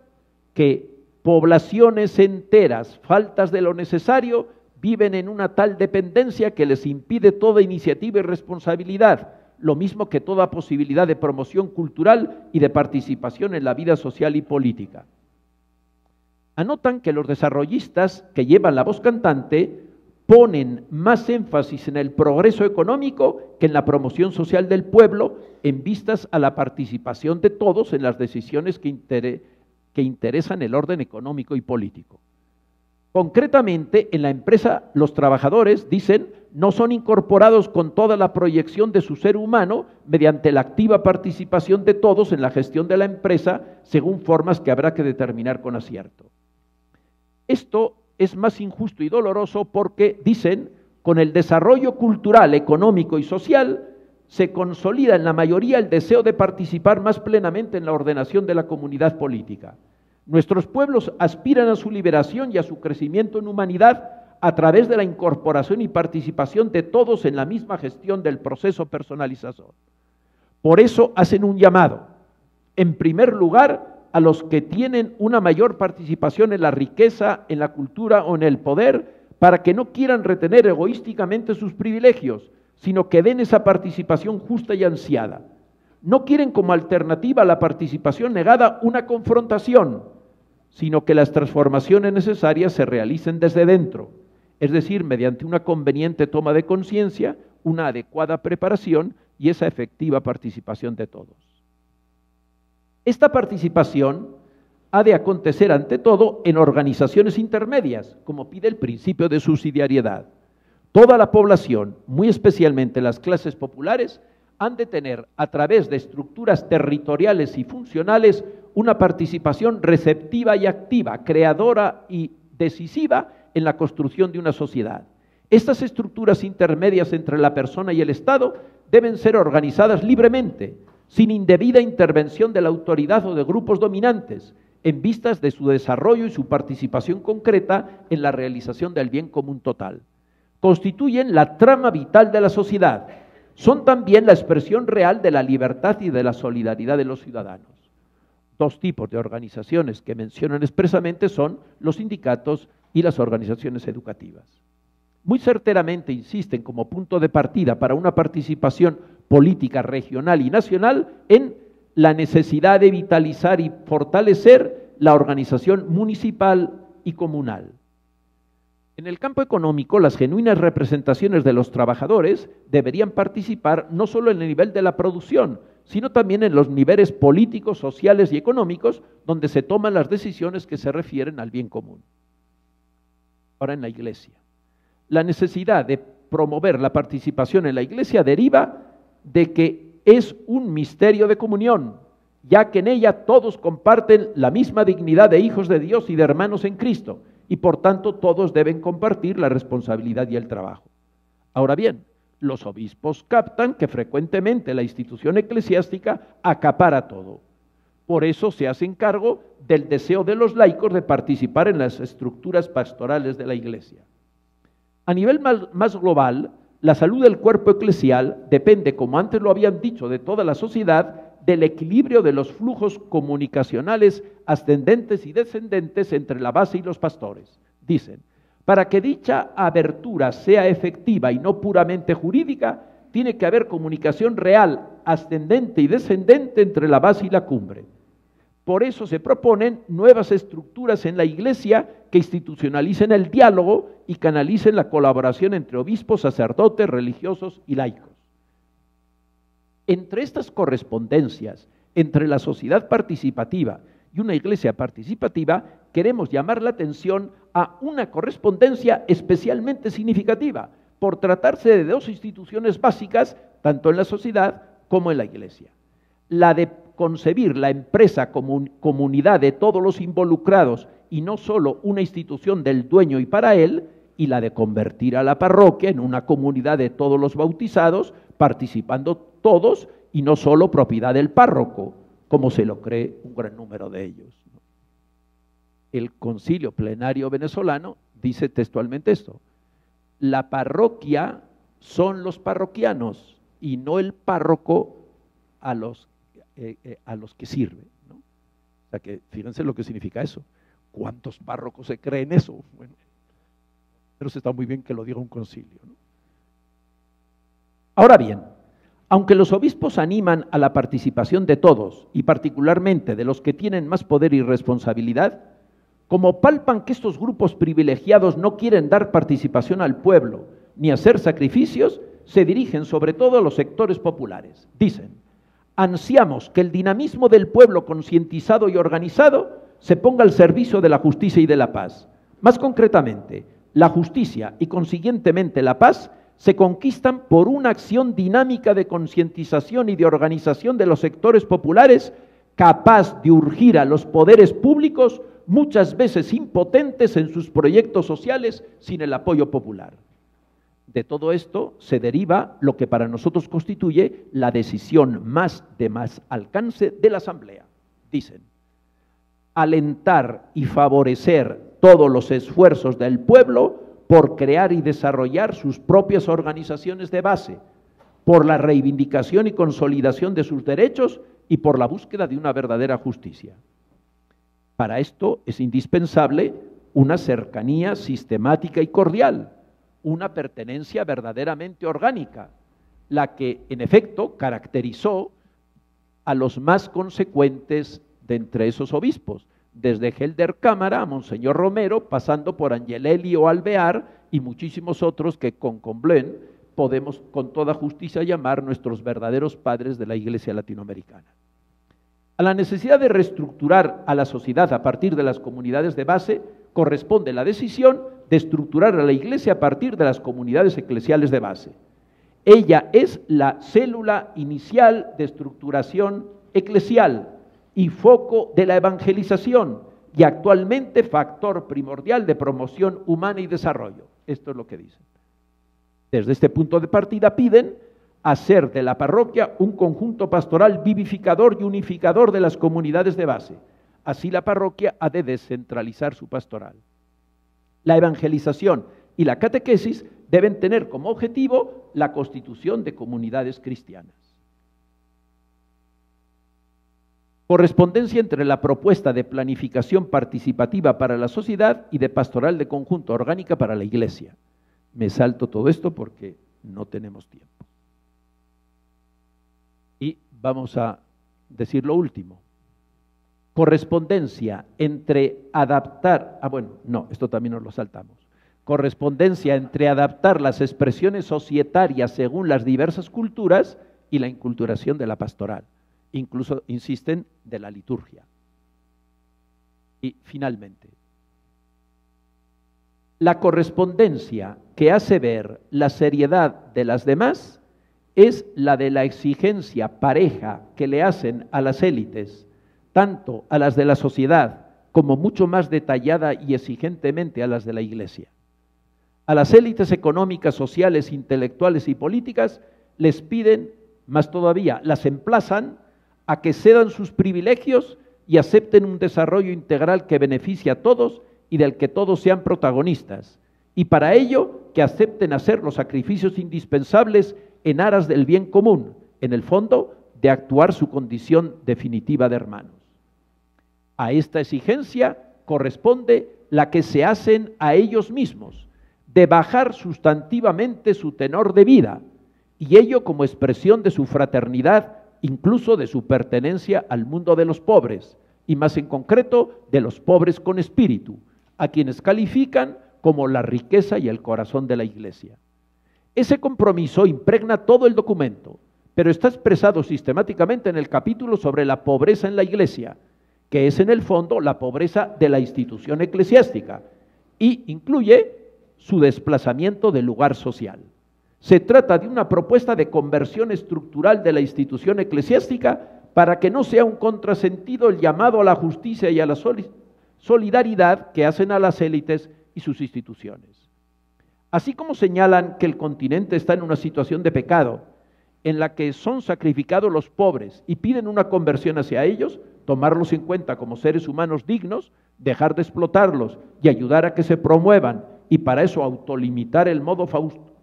que poblaciones enteras, faltas de lo necesario, viven en una tal dependencia que les impide toda iniciativa y responsabilidad, lo mismo que toda posibilidad de promoción cultural y de participación en la vida social y política. Anotan que los desarrollistas que llevan la voz cantante ponen más énfasis en el progreso económico que en la promoción social del pueblo, en vistas a la participación de todos en las decisiones que interesan el orden económico y político. Concretamente, en la empresa, los trabajadores, dicen, no son incorporados con toda la proyección de su ser humano mediante la activa participación de todos en la gestión de la empresa, según formas que habrá que determinar con acierto. Esto es más injusto y doloroso porque, dicen, con el desarrollo cultural, económico y social, se consolida en la mayoría el deseo de participar más plenamente en la ordenación de la comunidad política. Nuestros pueblos aspiran a su liberación y a su crecimiento en humanidad a través de la incorporación y participación de todos en la misma gestión del proceso personalizador. Por eso hacen un llamado, en primer lugar, a los que tienen una mayor participación en la riqueza, en la cultura o en el poder, para que no quieran retener egoísticamente sus privilegios, sino que den esa participación justa y ansiada. No quieren como alternativa a la participación negada una confrontación, sino que las transformaciones necesarias se realicen desde dentro, es decir, mediante una conveniente toma de conciencia, una adecuada preparación y esa efectiva participación de todos. Esta participación ha de acontecer ante todo en organizaciones intermedias, como pide el principio de subsidiariedad. Toda la población, muy especialmente las clases populares, han de tener, a través de estructuras territoriales y funcionales, una participación receptiva y activa, creadora y decisiva en la construcción de una sociedad. Estas estructuras intermedias entre la persona y el Estado deben ser organizadas libremente, sin indebida intervención de la autoridad o de grupos dominantes, en vistas de su desarrollo y su participación concreta en la realización del bien común total. Constituyen la trama vital de la sociedad. Son también la expresión real de la libertad y de la solidaridad de los ciudadanos. Dos tipos de organizaciones que mencionan expresamente son los sindicatos y las organizaciones educativas. Muy certeramente insisten como punto de partida para una participación política regional y nacional en la necesidad de vitalizar y fortalecer la organización municipal y comunal. En el campo económico, las genuinas representaciones de los trabajadores deberían participar no solo en el nivel de la producción, sino también en los niveles políticos, sociales y económicos donde se toman las decisiones que se refieren al bien común. Ahora en la Iglesia. La necesidad de promover la participación en la Iglesia deriva de que es un misterio de comunión, ya que en ella todos comparten la misma dignidad de hijos de Dios y de hermanos en Cristo, y por tanto todos deben compartir la responsabilidad y el trabajo. Ahora bien, los obispos captan que frecuentemente la institución eclesiástica acapara todo. Por eso se hacen cargo del deseo de los laicos de participar en las estructuras pastorales de la Iglesia. A nivel más global, la salud del cuerpo eclesial depende, como antes lo habían dicho, de toda la sociedad, del equilibrio de los flujos comunicacionales ascendentes y descendentes entre la base y los pastores. Dicen, para que dicha abertura sea efectiva y no puramente jurídica, tiene que haber comunicación real, ascendente y descendente entre la base y la cumbre. Por eso se proponen nuevas estructuras en la Iglesia que institucionalicen el diálogo y canalicen la colaboración entre obispos, sacerdotes, religiosos y laicos. Entre estas correspondencias, entre la sociedad participativa y una Iglesia participativa, queremos llamar la atención a una correspondencia especialmente significativa, por tratarse de dos instituciones básicas, tanto en la sociedad como en la Iglesia. La de concebir la empresa como comunidad de todos los involucrados y no solo una institución del dueño y para él, y la de convertir a la parroquia en una comunidad de todos los bautizados, participando todos y no solo propiedad del párroco, como se lo cree un gran número de ellos. El Concilio Plenario Venezolano dice textualmente esto: la parroquia son los parroquianos y no el párroco a los que sirve, ¿no? O sea que fíjense lo que significa eso. ¿Cuántos párrocos se creen eso? Bueno, pero está muy bien que lo diga un concilio, ¿no? Ahora bien, aunque los obispos animan a la participación de todos, y particularmente de los que tienen más poder y responsabilidad, como palpan que estos grupos privilegiados no quieren dar participación al pueblo ni hacer sacrificios, se dirigen sobre todo a los sectores populares. Dicen: ansiamos que el dinamismo del pueblo concientizado y organizado se ponga al servicio de la justicia y de la paz. Más concretamente, la justicia y consiguientemente la paz se conquistan por una acción dinámica de concientización y de organización de los sectores populares, capaz de urgir a los poderes públicos, muchas veces impotentes en sus proyectos sociales, sin el apoyo popular. De todo esto se deriva lo que para nosotros constituye la decisión de más alcance de la Asamblea. Dicen: alentar y favorecer todos los esfuerzos del pueblo por crear y desarrollar sus propias organizaciones de base, por la reivindicación y consolidación de sus derechos y por la búsqueda de una verdadera justicia. Para esto es indispensable una cercanía sistemática y cordial, una pertenencia verdaderamente orgánica, la que en efecto caracterizó a los más consecuentes de entre esos obispos, desde Helder Cámara a Monseñor Romero, pasando por Angelelli o Alvear y muchísimos otros que con Comblain podemos con toda justicia llamar nuestros verdaderos padres de la Iglesia latinoamericana. A la necesidad de reestructurar a la sociedad a partir de las comunidades de base corresponde la decisión de estructurar a la Iglesia a partir de las comunidades eclesiales de base. Ella es la célula inicial de estructuración eclesial y foco de la evangelización y actualmente factor primordial de promoción humana y desarrollo. Esto es lo que dicen. Desde este punto de partida piden hacer de la parroquia un conjunto pastoral vivificador y unificador de las comunidades de base. Así la parroquia ha de descentralizar su pastoral. La evangelización y la catequesis deben tener como objetivo la constitución de comunidades cristianas. Correspondencia entre la propuesta de planificación participativa para la sociedad y de pastoral de conjunto orgánica para la Iglesia. Me salto todo esto porque no tenemos tiempo. Y vamos a decir lo último. Correspondencia entre adaptar, esto también nos lo saltamos. Correspondencia entre adaptar las expresiones societarias según las diversas culturas y la inculturación de la pastoral. Incluso insisten de la liturgia. Y finalmente, la correspondencia que hace ver la seriedad de las demás es la de la exigencia pareja que le hacen a las élites, tanto a las de la sociedad como mucho más detallada y exigentemente a las de la Iglesia. A las élites económicas, sociales, intelectuales y políticas les piden, más todavía, las emplazan a que cedan sus privilegios y acepten un desarrollo integral que beneficie a todos y del que todos sean protagonistas, y para ello que acepten hacer los sacrificios indispensables en aras del bien común, en el fondo, de actuar su condición definitiva de hermanos. A esta exigencia corresponde la que se hacen a ellos mismos, de bajar sustantivamente su tenor de vida, y ello como expresión de su fraternidad, incluso de su pertenencia al mundo de los pobres, y más en concreto de los pobres con espíritu, a quienes califican como la riqueza y el corazón de la Iglesia. Ese compromiso impregna todo el documento, pero está expresado sistemáticamente en el capítulo sobre la pobreza en la Iglesia, que es en el fondo la pobreza de la institución eclesiástica, y incluye su desplazamiento del lugar social. Se trata de una propuesta de conversión estructural de la institución eclesiástica para que no sea un contrasentido el llamado a la justicia y a la solidaridad que hacen a las élites y sus instituciones. Así como señalan que el continente está en una situación de pecado, en la que son sacrificados los pobres y piden una conversión hacia ellos, tomarlos en cuenta como seres humanos dignos, dejar de explotarlos y ayudar a que se promuevan, y para eso autolimitar el modo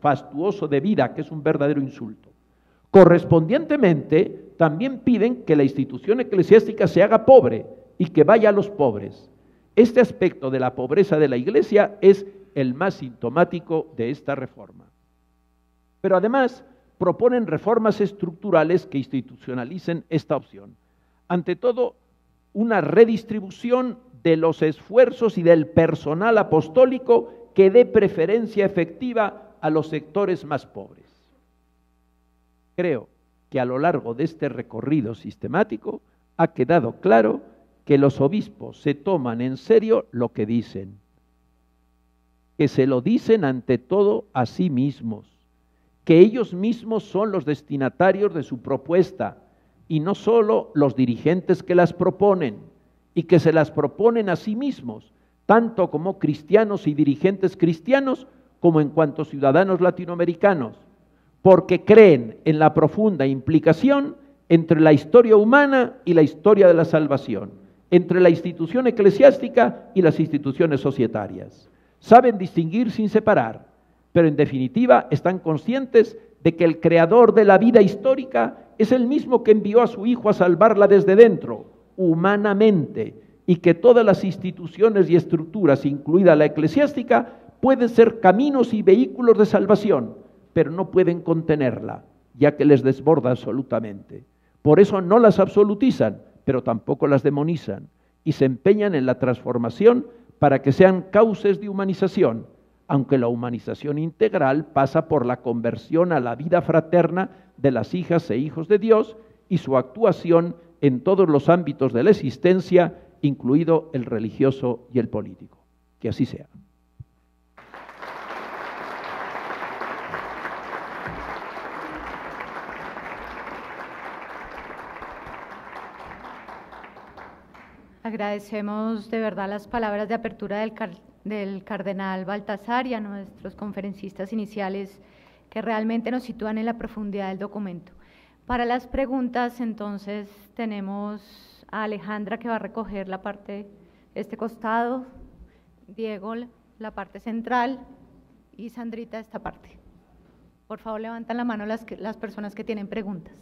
fastuoso de vida, que es un verdadero insulto. Correspondientemente, también piden que la institución eclesiástica se haga pobre y que vaya a los pobres. Este aspecto de la pobreza de la Iglesia es el más sintomático de esta reforma. Pero además proponen reformas estructurales que institucionalicen esta opción. Ante todo, una redistribución de los esfuerzos y del personal apostólico que dé preferencia efectiva a los sectores más pobres. Creo que a lo largo de este recorrido sistemático ha quedado claro que los obispos se toman en serio lo que dicen, que se lo dicen ante todo a sí mismos, que ellos mismos son los destinatarios de su propuesta y no solo los dirigentes que las proponen, y que se las proponen a sí mismos, tanto como cristianos y dirigentes cristianos, como en cuanto ciudadanos latinoamericanos, porque creen en la profunda implicación entre la historia humana y la historia de la salvación, entre la institución eclesiástica y las instituciones societarias. Saben distinguir sin separar, pero en definitiva están conscientes de que el creador de la vida histórica es el mismo que envió a su Hijo a salvarla desde dentro, humanamente, y que todas las instituciones y estructuras, incluida la eclesiástica, pueden ser caminos y vehículos de salvación, pero no pueden contenerla, ya que les desborda absolutamente. Por eso no las absolutizan, pero tampoco las demonizan, y se empeñan en la transformación para que sean cauces de humanización, aunque la humanización integral pasa por la conversión a la vida fraterna de las hijas e hijos de Dios y su actuación en todos los ámbitos de la existencia, incluido el religioso y el político. Que así sea. Agradecemos de verdad las palabras de apertura del cardenal Baltasar y a nuestros conferencistas iniciales que realmente nos sitúan en la profundidad del documento. Para las preguntas, entonces, tenemos a Alejandra que va a recoger la parte, este costado, Diego la parte central y Sandrita esta parte. Por favor, levantan la mano las personas que tienen preguntas.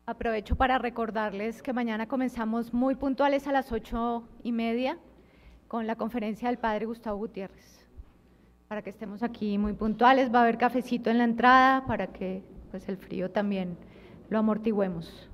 Aprovecho para recordarles que mañana comenzamos muy puntuales a las 8:30 con la conferencia del Padre Gustavo Gutiérrez. Para que estemos aquí muy puntuales, va a haber cafecito en la entrada para que pues, el frío también lo amortiguemos.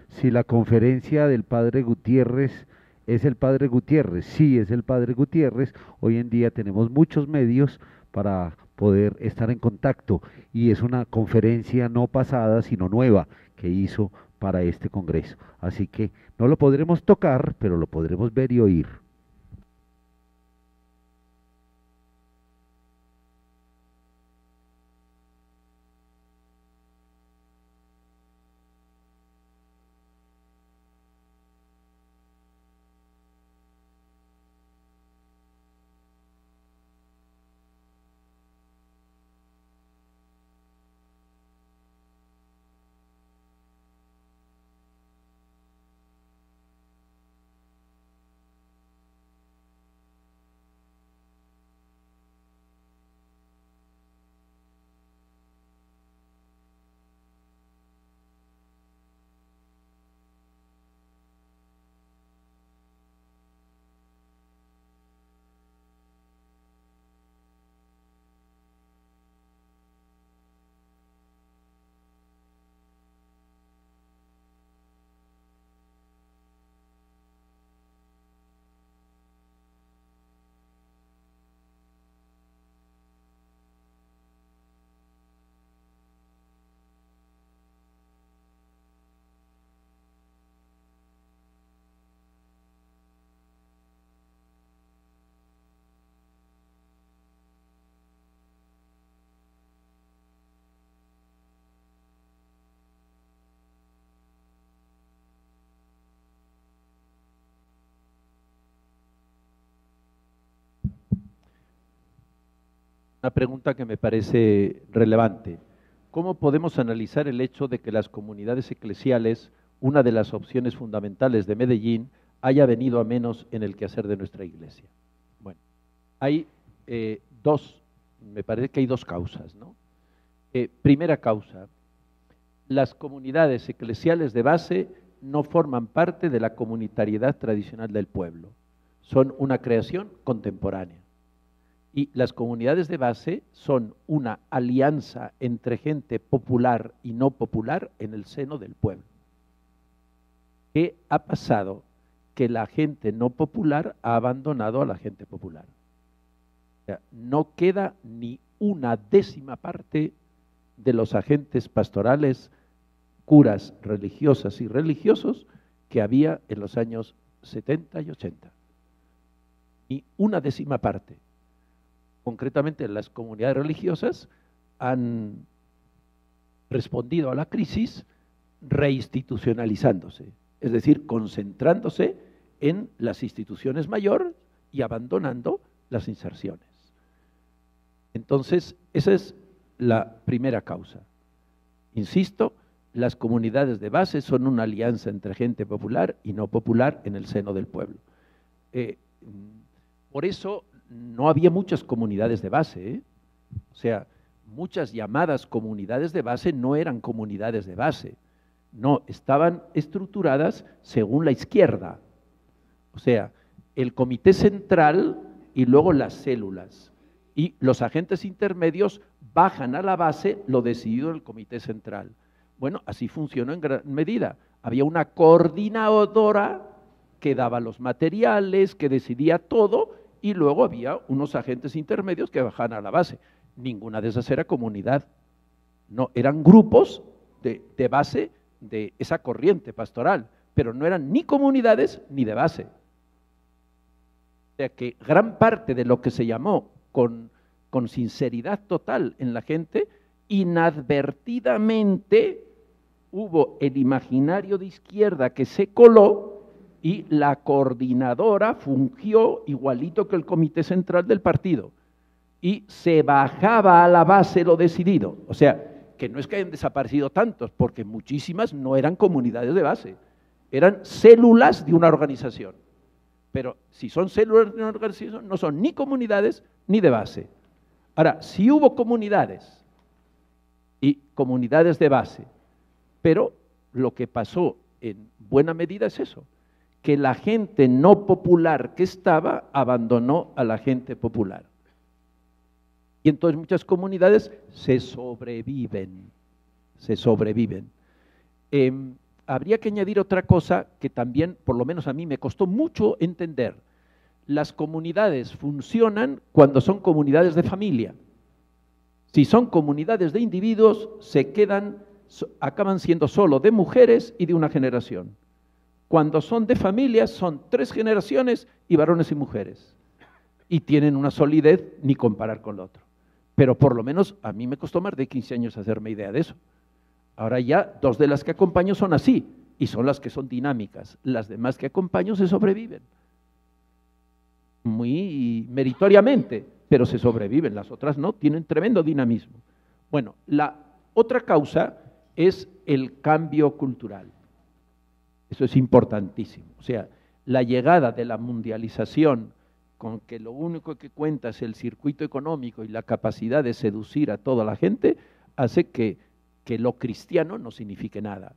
Si la conferencia del Padre Gutiérrez es el Padre Gutiérrez, sí es el Padre Gutiérrez. Hoy en día tenemos muchos medios para poder estar en contacto y es una conferencia no pasada sino nueva que hizo para este congreso. Así que no lo podremos tocar, pero lo podremos ver y oír. Una pregunta que me parece relevante. ¿Cómo podemos analizar el hecho de que las comunidades eclesiales, una de las opciones fundamentales de Medellín, haya venido a menos en el quehacer de nuestra iglesia? Bueno, hay me parece que hay dos causas, ¿no? Primera causa, las comunidades eclesiales de base no forman parte de la comunitariedad tradicional del pueblo, son una creación contemporánea. Y las comunidades de base son una alianza entre gente popular y no popular en el seno del pueblo. ¿Qué ha pasado? Que la gente no popular ha abandonado a la gente popular. O sea, no queda ni una décima parte de los agentes pastorales, curas religiosas y religiosos que había en los años 70 y 80. Ni una décima parte. Concretamente, las comunidades religiosas han respondido a la crisis reinstitucionalizándose, es decir, concentrándose en las instituciones mayores y abandonando las inserciones. Entonces, esa es la primera causa. Insisto, las comunidades de base son una alianza entre gente popular y no popular en el seno del pueblo. Por eso no había muchas comunidades de base, ¿eh? O sea, muchas llamadas comunidades de base no eran comunidades de base, no, estaban estructuradas según la izquierda. O sea, el comité central y luego las células. Y los agentes intermedios bajan a la base lo decidido en el comité central. Bueno, así funcionó en gran medida. Había una coordinadora que daba los materiales, que decidía todo, y luego había unos agentes intermedios que bajaban a la base. Ninguna de esas era comunidad. No, eran grupos de base de esa corriente pastoral, pero no eran ni comunidades ni de base. O sea que gran parte de lo que se llamó con sinceridad total en la gente, inadvertidamente hubo el imaginario de izquierda que se coló y la coordinadora fungió igualito que el comité central del partido y se bajaba a la base lo decidido. O sea, que no es que hayan desaparecido tantos, porque muchísimas no eran comunidades de base, eran células de una organización. Pero si son células de una organización, no son ni comunidades ni de base. Ahora, sí hubo comunidades y comunidades de base, pero lo que pasó en buena medida es eso, que la gente no popular que estaba abandonó a la gente popular. Y entonces muchas comunidades se sobreviven. Habría que añadir otra cosa que también, por lo menos a mí, me costó mucho entender. Las comunidades funcionan cuando son comunidades de familia. Si son comunidades de individuos, acaban siendo solo de mujeres y de una generación. Cuando son de familias, son 3 generaciones y varones y mujeres. Y tienen una solidez ni comparar con lo otro. Pero por lo menos a mí me costó más de 15 años hacerme idea de eso. Ahora ya 2 de las que acompaño son así, y son las que son dinámicas. Las demás que acompaño se sobreviven. Muy meritoriamente, pero se sobreviven. Las otras no, tienen tremendo dinamismo. Bueno, la otra causa es el cambio cultural. Eso es importantísimo. O sea, la llegada de la mundialización, con que lo único que cuenta es el circuito económico y la capacidad de seducir a toda la gente, hace que lo cristiano no signifique nada.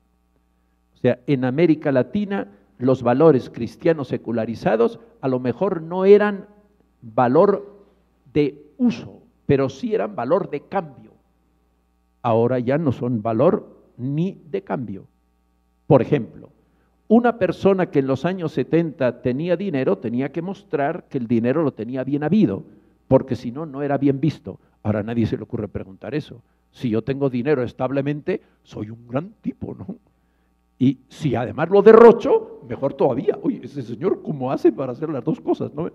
O sea, en América Latina los valores cristianos secularizados a lo mejor no eran valor de uso, pero sí eran valor de cambio. Ahora ya no son valor ni de cambio. Por ejemplo, una persona que en los años 70 tenía dinero, tenía que mostrar que el dinero lo tenía bien habido, porque si no, no era bien visto. Ahora a nadie se le ocurre preguntar eso. Si yo tengo dinero establemente, soy un gran tipo, ¿no? Y si además lo derrocho, mejor todavía. Oye, ese señor, ¿cómo hace para hacer las 2 cosas? ¿No ven?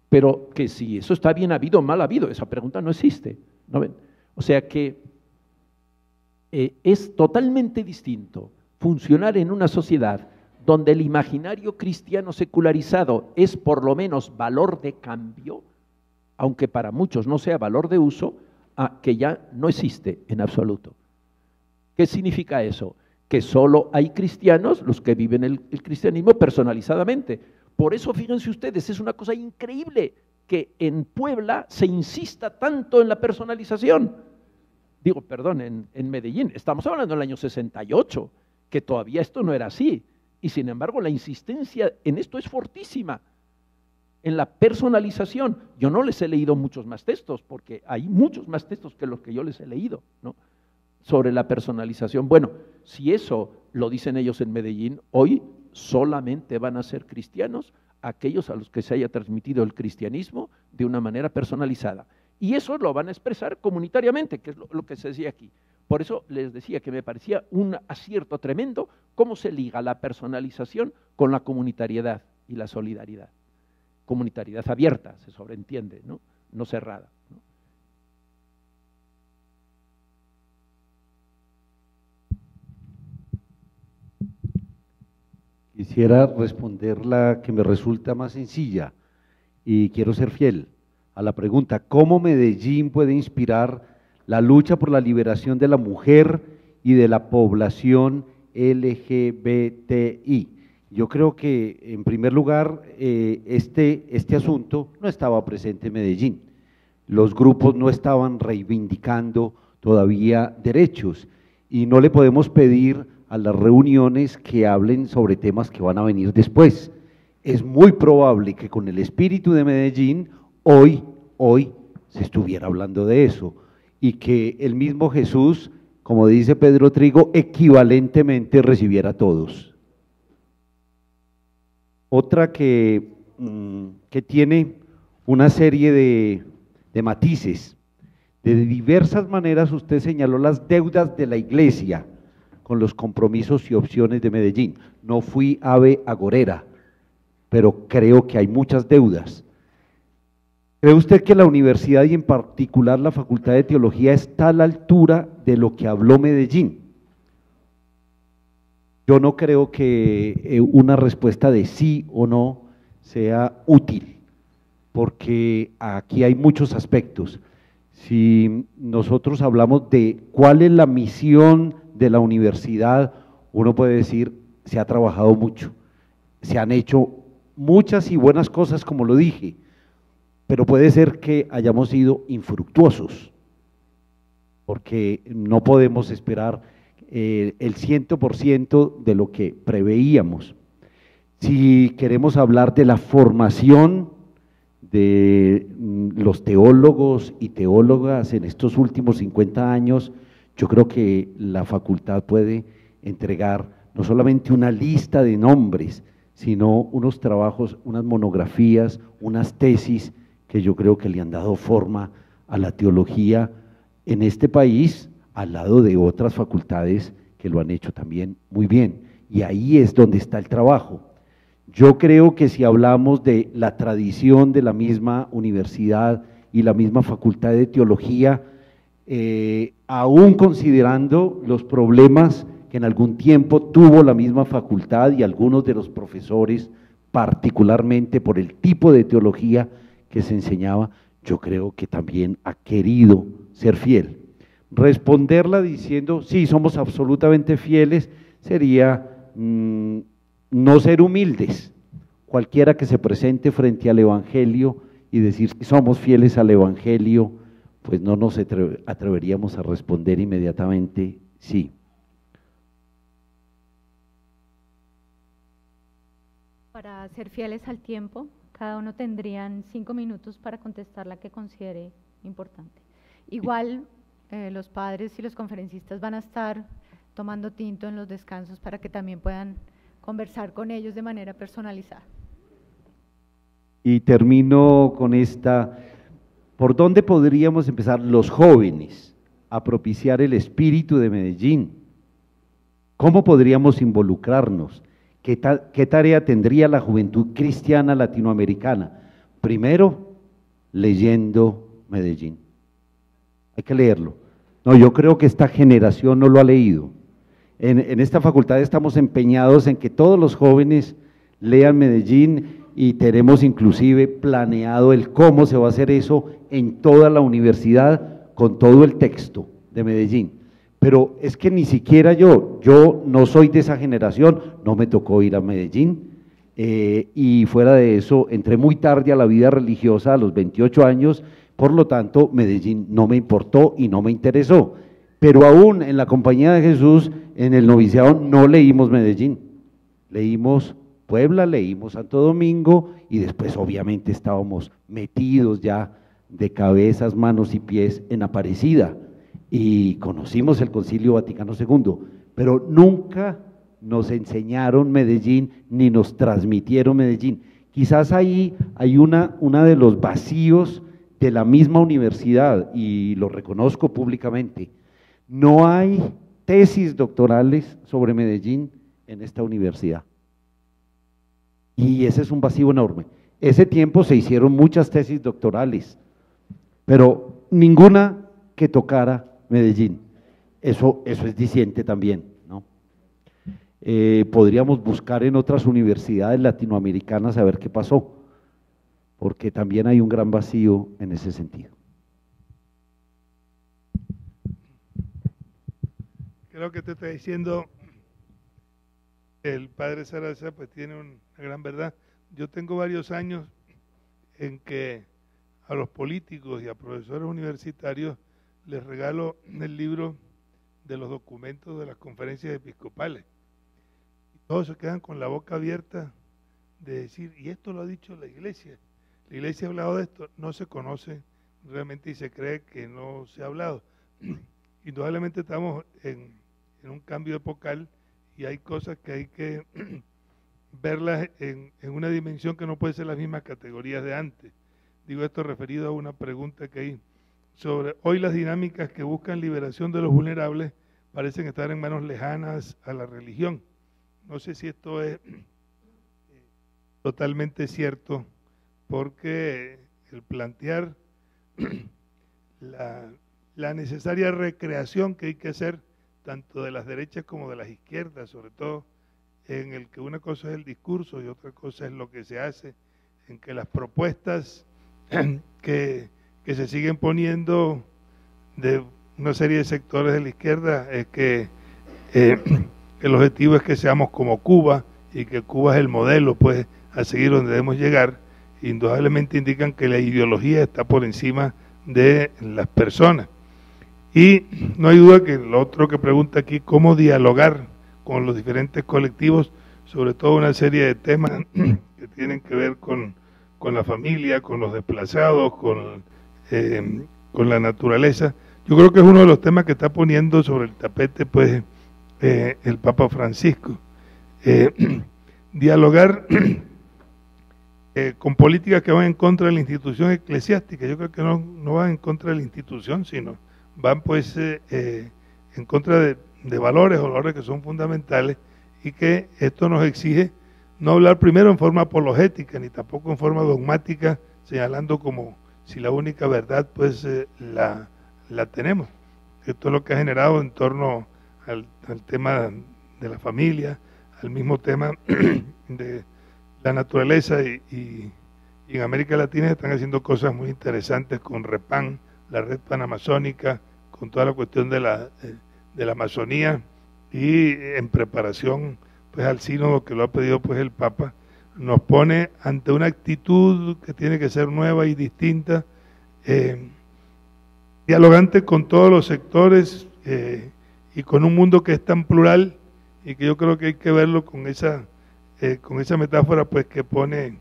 Pero que si eso está bien habido o mal habido, esa pregunta no existe, ¿no ven? O sea que es totalmente distinto funcionar en una sociedad donde el imaginario cristiano secularizado es por lo menos valor de cambio, aunque para muchos no sea valor de uso, que ya no existe en absoluto. ¿Qué significa eso? Que solo hay cristianos los que viven el cristianismo personalizadamente. Por eso, fíjense ustedes, es una cosa increíble que en Puebla se insista tanto en la personalización. Digo, perdón, en Medellín, estamos hablando del año 68, que todavía esto no era así, y sin embargo la insistencia en esto es fortísima, en la personalización. Yo no les he leído muchos más textos, porque hay muchos más textos que los que yo les he leído, ¿no?, sobre la personalización. Bueno, si eso lo dicen ellos en Medellín, hoy solamente van a ser cristianos aquellos a los que se haya transmitido el cristianismo de una manera personalizada. Y eso lo van a expresar comunitariamente, que es lo que se decía aquí. Por eso les decía que me parecía un acierto tremendo cómo se liga la personalización con la comunitariedad y la solidaridad. Comunitariedad abierta, se sobreentiende, ¿no?, no cerrada, ¿no? Quisiera responder la que me resulta más sencilla y quiero ser fiel a la pregunta: ¿cómo Medellín puede inspirar la lucha por la liberación de la mujer y de la población LGBTI? Yo creo que, en primer lugar, este asunto no estaba presente en Medellín. Los grupos no estaban reivindicando todavía derechos y no le podemos pedir a las reuniones que hablen sobre temas que van a venir después. Es muy probable que con el espíritu de Medellín hoy se estuviera hablando de eso y que el mismo Jesús, como dice Pedro Trigo, equivalentemente recibiera a todos. Otra que tiene una serie de matices. De diversas maneras usted señaló las deudas de la Iglesia con los compromisos y opciones de Medellín. No fui ave agorera, pero creo que hay muchas deudas. ¿Cree usted que la universidad y en particular la Facultad de Teología está a la altura de lo que habló Medellín? Yo no creo que una respuesta de sí o no sea útil, porque aquí hay muchos aspectos. Si nosotros hablamos de cuál es la misión de la universidad, uno puede decir, se ha trabajado mucho, se han hecho muchas y buenas cosas, como lo dije, pero puede ser que hayamos sido infructuosos, porque no podemos esperar el 100% de lo que preveíamos. Si queremos hablar de la formación de los teólogos y teólogas en estos últimos 50 años, yo creo que la facultad puede entregar no solamente una lista de nombres, sino unos trabajos, unas monografías, unas tesis que yo creo que le han dado forma a la teología en este país, al lado de otras facultades que lo han hecho también muy bien. Y ahí es donde está el trabajo. Yo creo que si hablamos de la tradición de la misma universidad y la misma facultad de teología, aún considerando los problemas que en algún tiempo tuvo la misma facultad y algunos de los profesores, particularmente por el tipo de teología que se enseñaba, yo creo que también ha querido ser fiel. Responderla diciendo, sí, somos absolutamente fieles, sería no ser humildes. Cualquiera que se presente frente al Evangelio y decir que somos fieles al Evangelio, pues no nos atreveríamos a responder inmediatamente sí. Para ser fieles al tiempo, cada uno tendrían 5 minutos para contestar la que considere importante. Igual los padres y los conferencistas van a estar tomando tinto en los descansos para que también puedan conversar con ellos de manera personalizada. Y termino con esta: ¿por dónde podríamos empezar los jóvenes a propiciar el espíritu de Medellín? ¿Cómo podríamos involucrarnos? ¿Qué tarea tendría la juventud cristiana latinoamericana? Primero, leyendo Medellín. Hay que leerlo. No, yo creo que esta generación no lo ha leído. En esta facultad estamos empeñados en que todos los jóvenes lean Medellín y tenemos inclusive planeado el cómo se va a hacer eso en toda la universidad con todo el texto de Medellín. Pero es que ni siquiera yo no soy de esa generación, no me tocó ir a Medellín, y fuera de eso entré muy tarde a la vida religiosa, a los 28 años, por lo tanto Medellín no me importó y no me interesó. Pero aún en la Compañía de Jesús, en el noviciado, no leímos Medellín, leímos Puebla, leímos Santo Domingo y después obviamente estábamos metidos ya de cabezas, manos y pies en Aparecida y conocimos el Concilio Vaticano II, pero nunca nos enseñaron Medellín ni nos transmitieron Medellín. Quizás ahí hay una de los vacíos de la misma universidad y lo reconozco públicamente. No hay tesis doctorales sobre Medellín en esta universidad. Y ese es un vacío enorme. Ese tiempo se hicieron muchas tesis doctorales, pero ninguna que tocara Medellín. Eso es diciente también, ¿no? Podríamos buscar en otras universidades latinoamericanas a ver qué pasó, porque también hay un gran vacío en ese sentido. Creo que te está diciendo el padre Sarasa, pues tiene una gran verdad. Yo tengo varios años en que a los políticos y a profesores universitarios les regalo el libro de los documentos de las conferencias episcopales. Y todos se quedan con la boca abierta de decir, y esto lo ha dicho la iglesia. La iglesia ha hablado de esto, no se conoce realmente y se cree que no se ha hablado. Indudablemente estamos en un cambio epocal y hay cosas que hay que verlas en una dimensión que no puede ser las mismas categorías de antes. Digo esto referido a una pregunta que hay sobre hoy las dinámicas que buscan liberación de los vulnerables parecen estar en manos lejanas a la religión. No sé si esto es totalmente cierto, porque el plantear la necesaria recreación que hay que hacer tanto de las derechas como de las izquierdas, sobre todo en el que una cosa es el discurso y otra cosa es lo que se hace, en que las propuestas que se siguen poniendo de una serie de sectores de la izquierda es que el objetivo es que seamos como Cuba y que Cuba es el modelo pues a seguir donde debemos llegar. Indudablemente indican que la ideología está por encima de las personas. Y no hay duda que lo otro que pregunta aquí, cómo dialogar con los diferentes colectivos, sobre todo una serie de temas que tienen que ver con la familia, con los desplazados, con la naturaleza. Yo creo que es uno de los temas que está poniendo sobre el tapete pues el Papa Francisco. Dialogar con políticas que van en contra de la institución eclesiástica. Yo creo que no van en contra de la institución, sino van pues en contra de valores que son fundamentales, y que esto nos exige no hablar primero en forma apologética ni tampoco en forma dogmática, señalando como si la única verdad pues la tenemos. Esto es lo que ha generado en torno al tema de la familia, al mismo tema de la naturaleza, y en América Latina están haciendo cosas muy interesantes con REPAN, la red panamazónica, con toda la cuestión de la Amazonía, y en preparación pues al sínodo que lo ha pedido pues el Papa, nos pone ante una actitud que tiene que ser nueva y distinta, dialogante con todos los sectores y con un mundo que es tan plural, y que yo creo que hay que verlo con esa metáfora pues que pone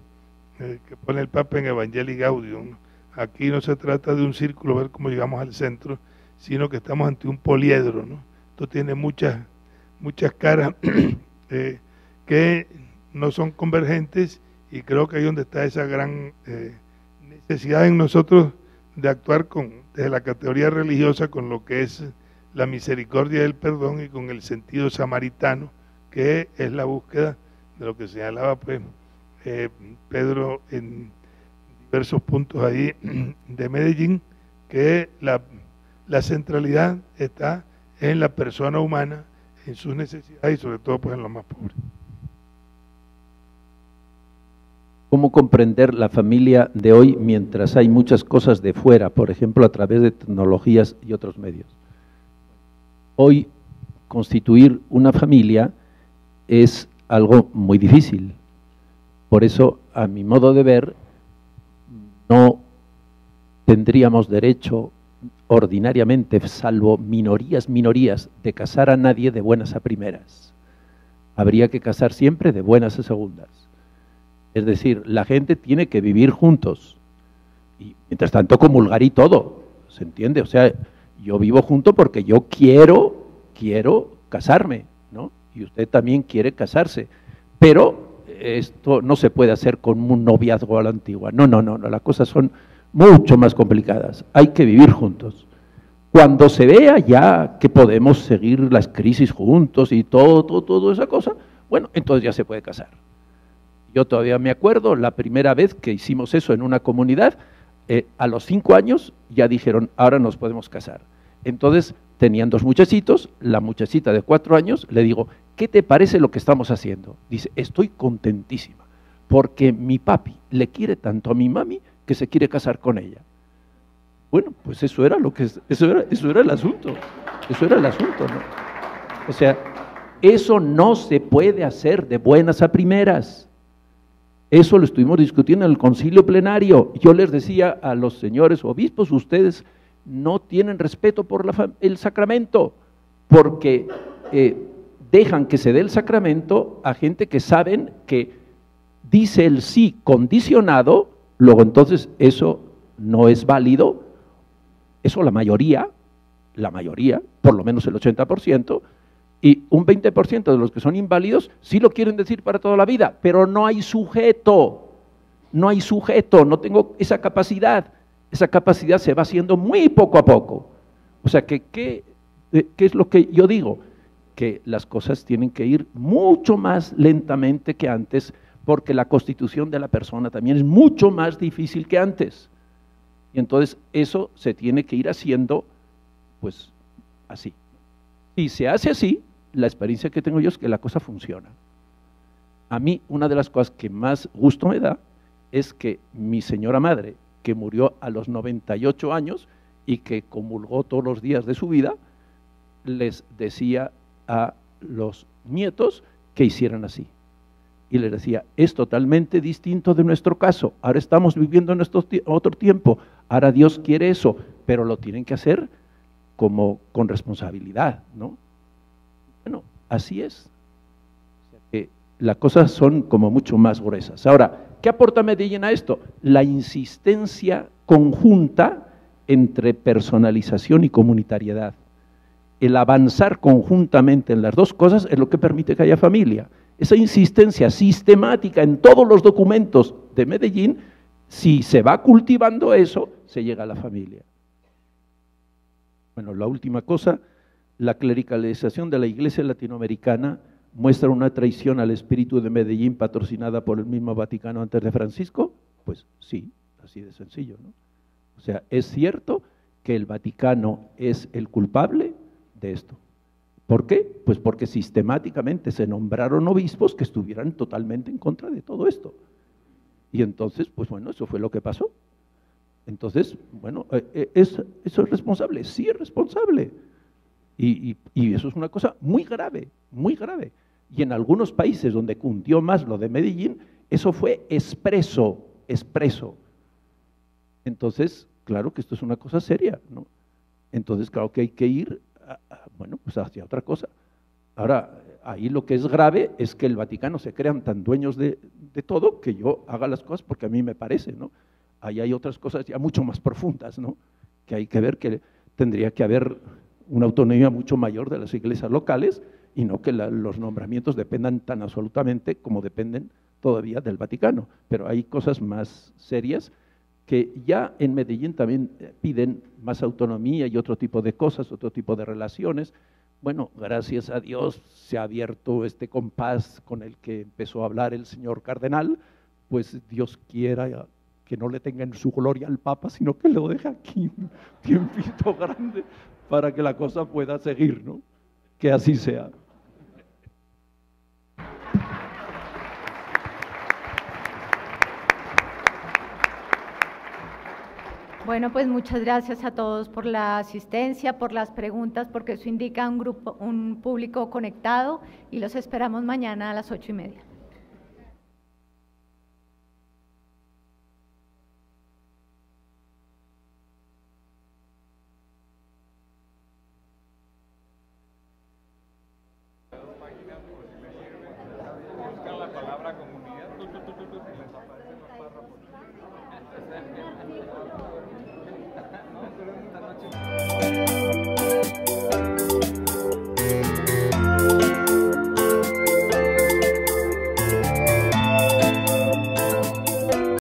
el Papa en Evangelii Gaudium, ¿no? Aquí no se trata de un círculo, ver cómo llegamos al centro, sino que estamos ante un poliedro, ¿no? Esto tiene muchas caras que no son convergentes, y creo que ahí donde está esa gran necesidad en nosotros de actuar desde la categoría religiosa con lo que es la misericordia y el perdón, y con el sentido samaritano, que es la búsqueda de lo que señalaba pues Pedro en diversos puntos ahí de Medellín, que la centralidad está en la persona humana, en sus necesidades y sobre todo pues en los más pobres. ¿Cómo comprender la familia de hoy mientras hay muchas cosas de fuera, por ejemplo, a través de tecnologías y otros medios? Hoy, constituir una familia es algo muy difícil. Por eso, a mi modo de ver, no tendríamos derecho ordinariamente, salvo minorías, de casar a nadie de buenas a primeras. Habría que casar siempre de buenas a segundas. Es decir, la gente tiene que vivir juntos y mientras tanto comulgar y todo, ¿se entiende? O sea, yo vivo junto porque yo quiero casarme, ¿no? Y usted también quiere casarse, pero esto no se puede hacer con un noviazgo a la antigua. No, las cosas son mucho más complicadas. Hay que vivir juntos. Cuando se vea ya que podemos seguir las crisis juntos y todo esa cosa, bueno, entonces ya se puede casar. Yo todavía me acuerdo, la primera vez que hicimos eso en una comunidad, a los 5 años ya dijeron, ahora nos podemos casar. Entonces tenían 2 muchachitos, la muchachita de 4 años, le digo, ¿qué te parece lo que estamos haciendo? Dice, estoy contentísima, porque mi papi le quiere tanto a mi mami que se quiere casar con ella. Bueno, pues eso era el asunto, ¿no? O sea, eso no se puede hacer de buenas a primeras. Eso lo estuvimos discutiendo en el concilio plenario. Yo les decía a los señores obispos, ustedes no tienen respeto por el sacramento, porque dejan que se dé el sacramento a gente que saben que dice el sí condicionado, luego entonces eso no es válido. Eso la mayoría, por lo menos el 80%, y un 20% de los que son inválidos sí lo quieren decir para toda la vida, pero no hay sujeto, no tengo esa capacidad se va haciendo muy poco a poco. O sea, ¿qué es lo que yo digo? Que las cosas tienen que ir mucho más lentamente que antes, porque la constitución de la persona también es mucho más difícil que antes. Y entonces eso se tiene que ir haciendo, pues, así. Y se hace así, la experiencia que tengo yo es que la cosa funciona. A mí, una de las cosas que más gusto me da es que mi señora madre, que murió a los 98 años y que comulgó todos los días de su vida, les decía a los nietos que hicieran así. Y les decía, es totalmente distinto de nuestro caso, ahora estamos viviendo en otro tiempo, ahora Dios quiere eso, pero lo tienen que hacer como con responsabilidad, ¿no? Bueno, así es. O sea que las cosas son como mucho más gruesas. Ahora, ¿qué aporta Medellín a esto? La insistencia conjunta entre personalización y comunitariedad. El avanzar conjuntamente en las dos cosas es lo que permite que haya familia. Esa insistencia sistemática en todos los documentos de Medellín, si se va cultivando eso, se llega a la familia. Bueno, la última cosa, la clericalización de la Iglesia latinoamericana muestra una traición al espíritu de Medellín patrocinada por el mismo Vaticano antes de Francisco. Pues sí, así de sencillo, ¿no? O sea, es cierto que el Vaticano es el culpable de esto. ¿Por qué? Pues porque sistemáticamente se nombraron obispos que estuvieran totalmente en contra de todo esto. Y entonces, pues bueno, eso fue lo que pasó. Entonces, bueno, ¿eso es responsable? Sí, es responsable. Y eso es una cosa muy grave, muy grave. Y en algunos países donde cundió más lo de Medellín, eso fue expreso. Entonces, claro que esto es una cosa seria, ¿no? Entonces, claro que hay que ir, bueno, pues hacia otra cosa. Ahora, ahí lo que es grave es que el Vaticano se crean tan dueños de todo que yo haga las cosas porque a mí me parece, ¿no? Ahí hay otras cosas ya mucho más profundas, ¿no? Que hay que ver que tendría que haber una autonomía mucho mayor de las iglesias locales y no que los nombramientos dependan tan absolutamente como dependen todavía del Vaticano. Pero hay cosas más serias que ya en Medellín también piden más autonomía y otro tipo de cosas, otro tipo de relaciones. Bueno, gracias a Dios se ha abierto este compás con el que empezó a hablar el señor cardenal, pues Dios quiera que no le tenga en su gloria al Papa, sino que lo deje aquí un tiempito grande para que la cosa pueda seguir, ¿no? Que así sea. Bueno, pues muchas gracias a todos por la asistencia, por las preguntas, porque eso indica un público conectado y los esperamos mañana a las 8:30.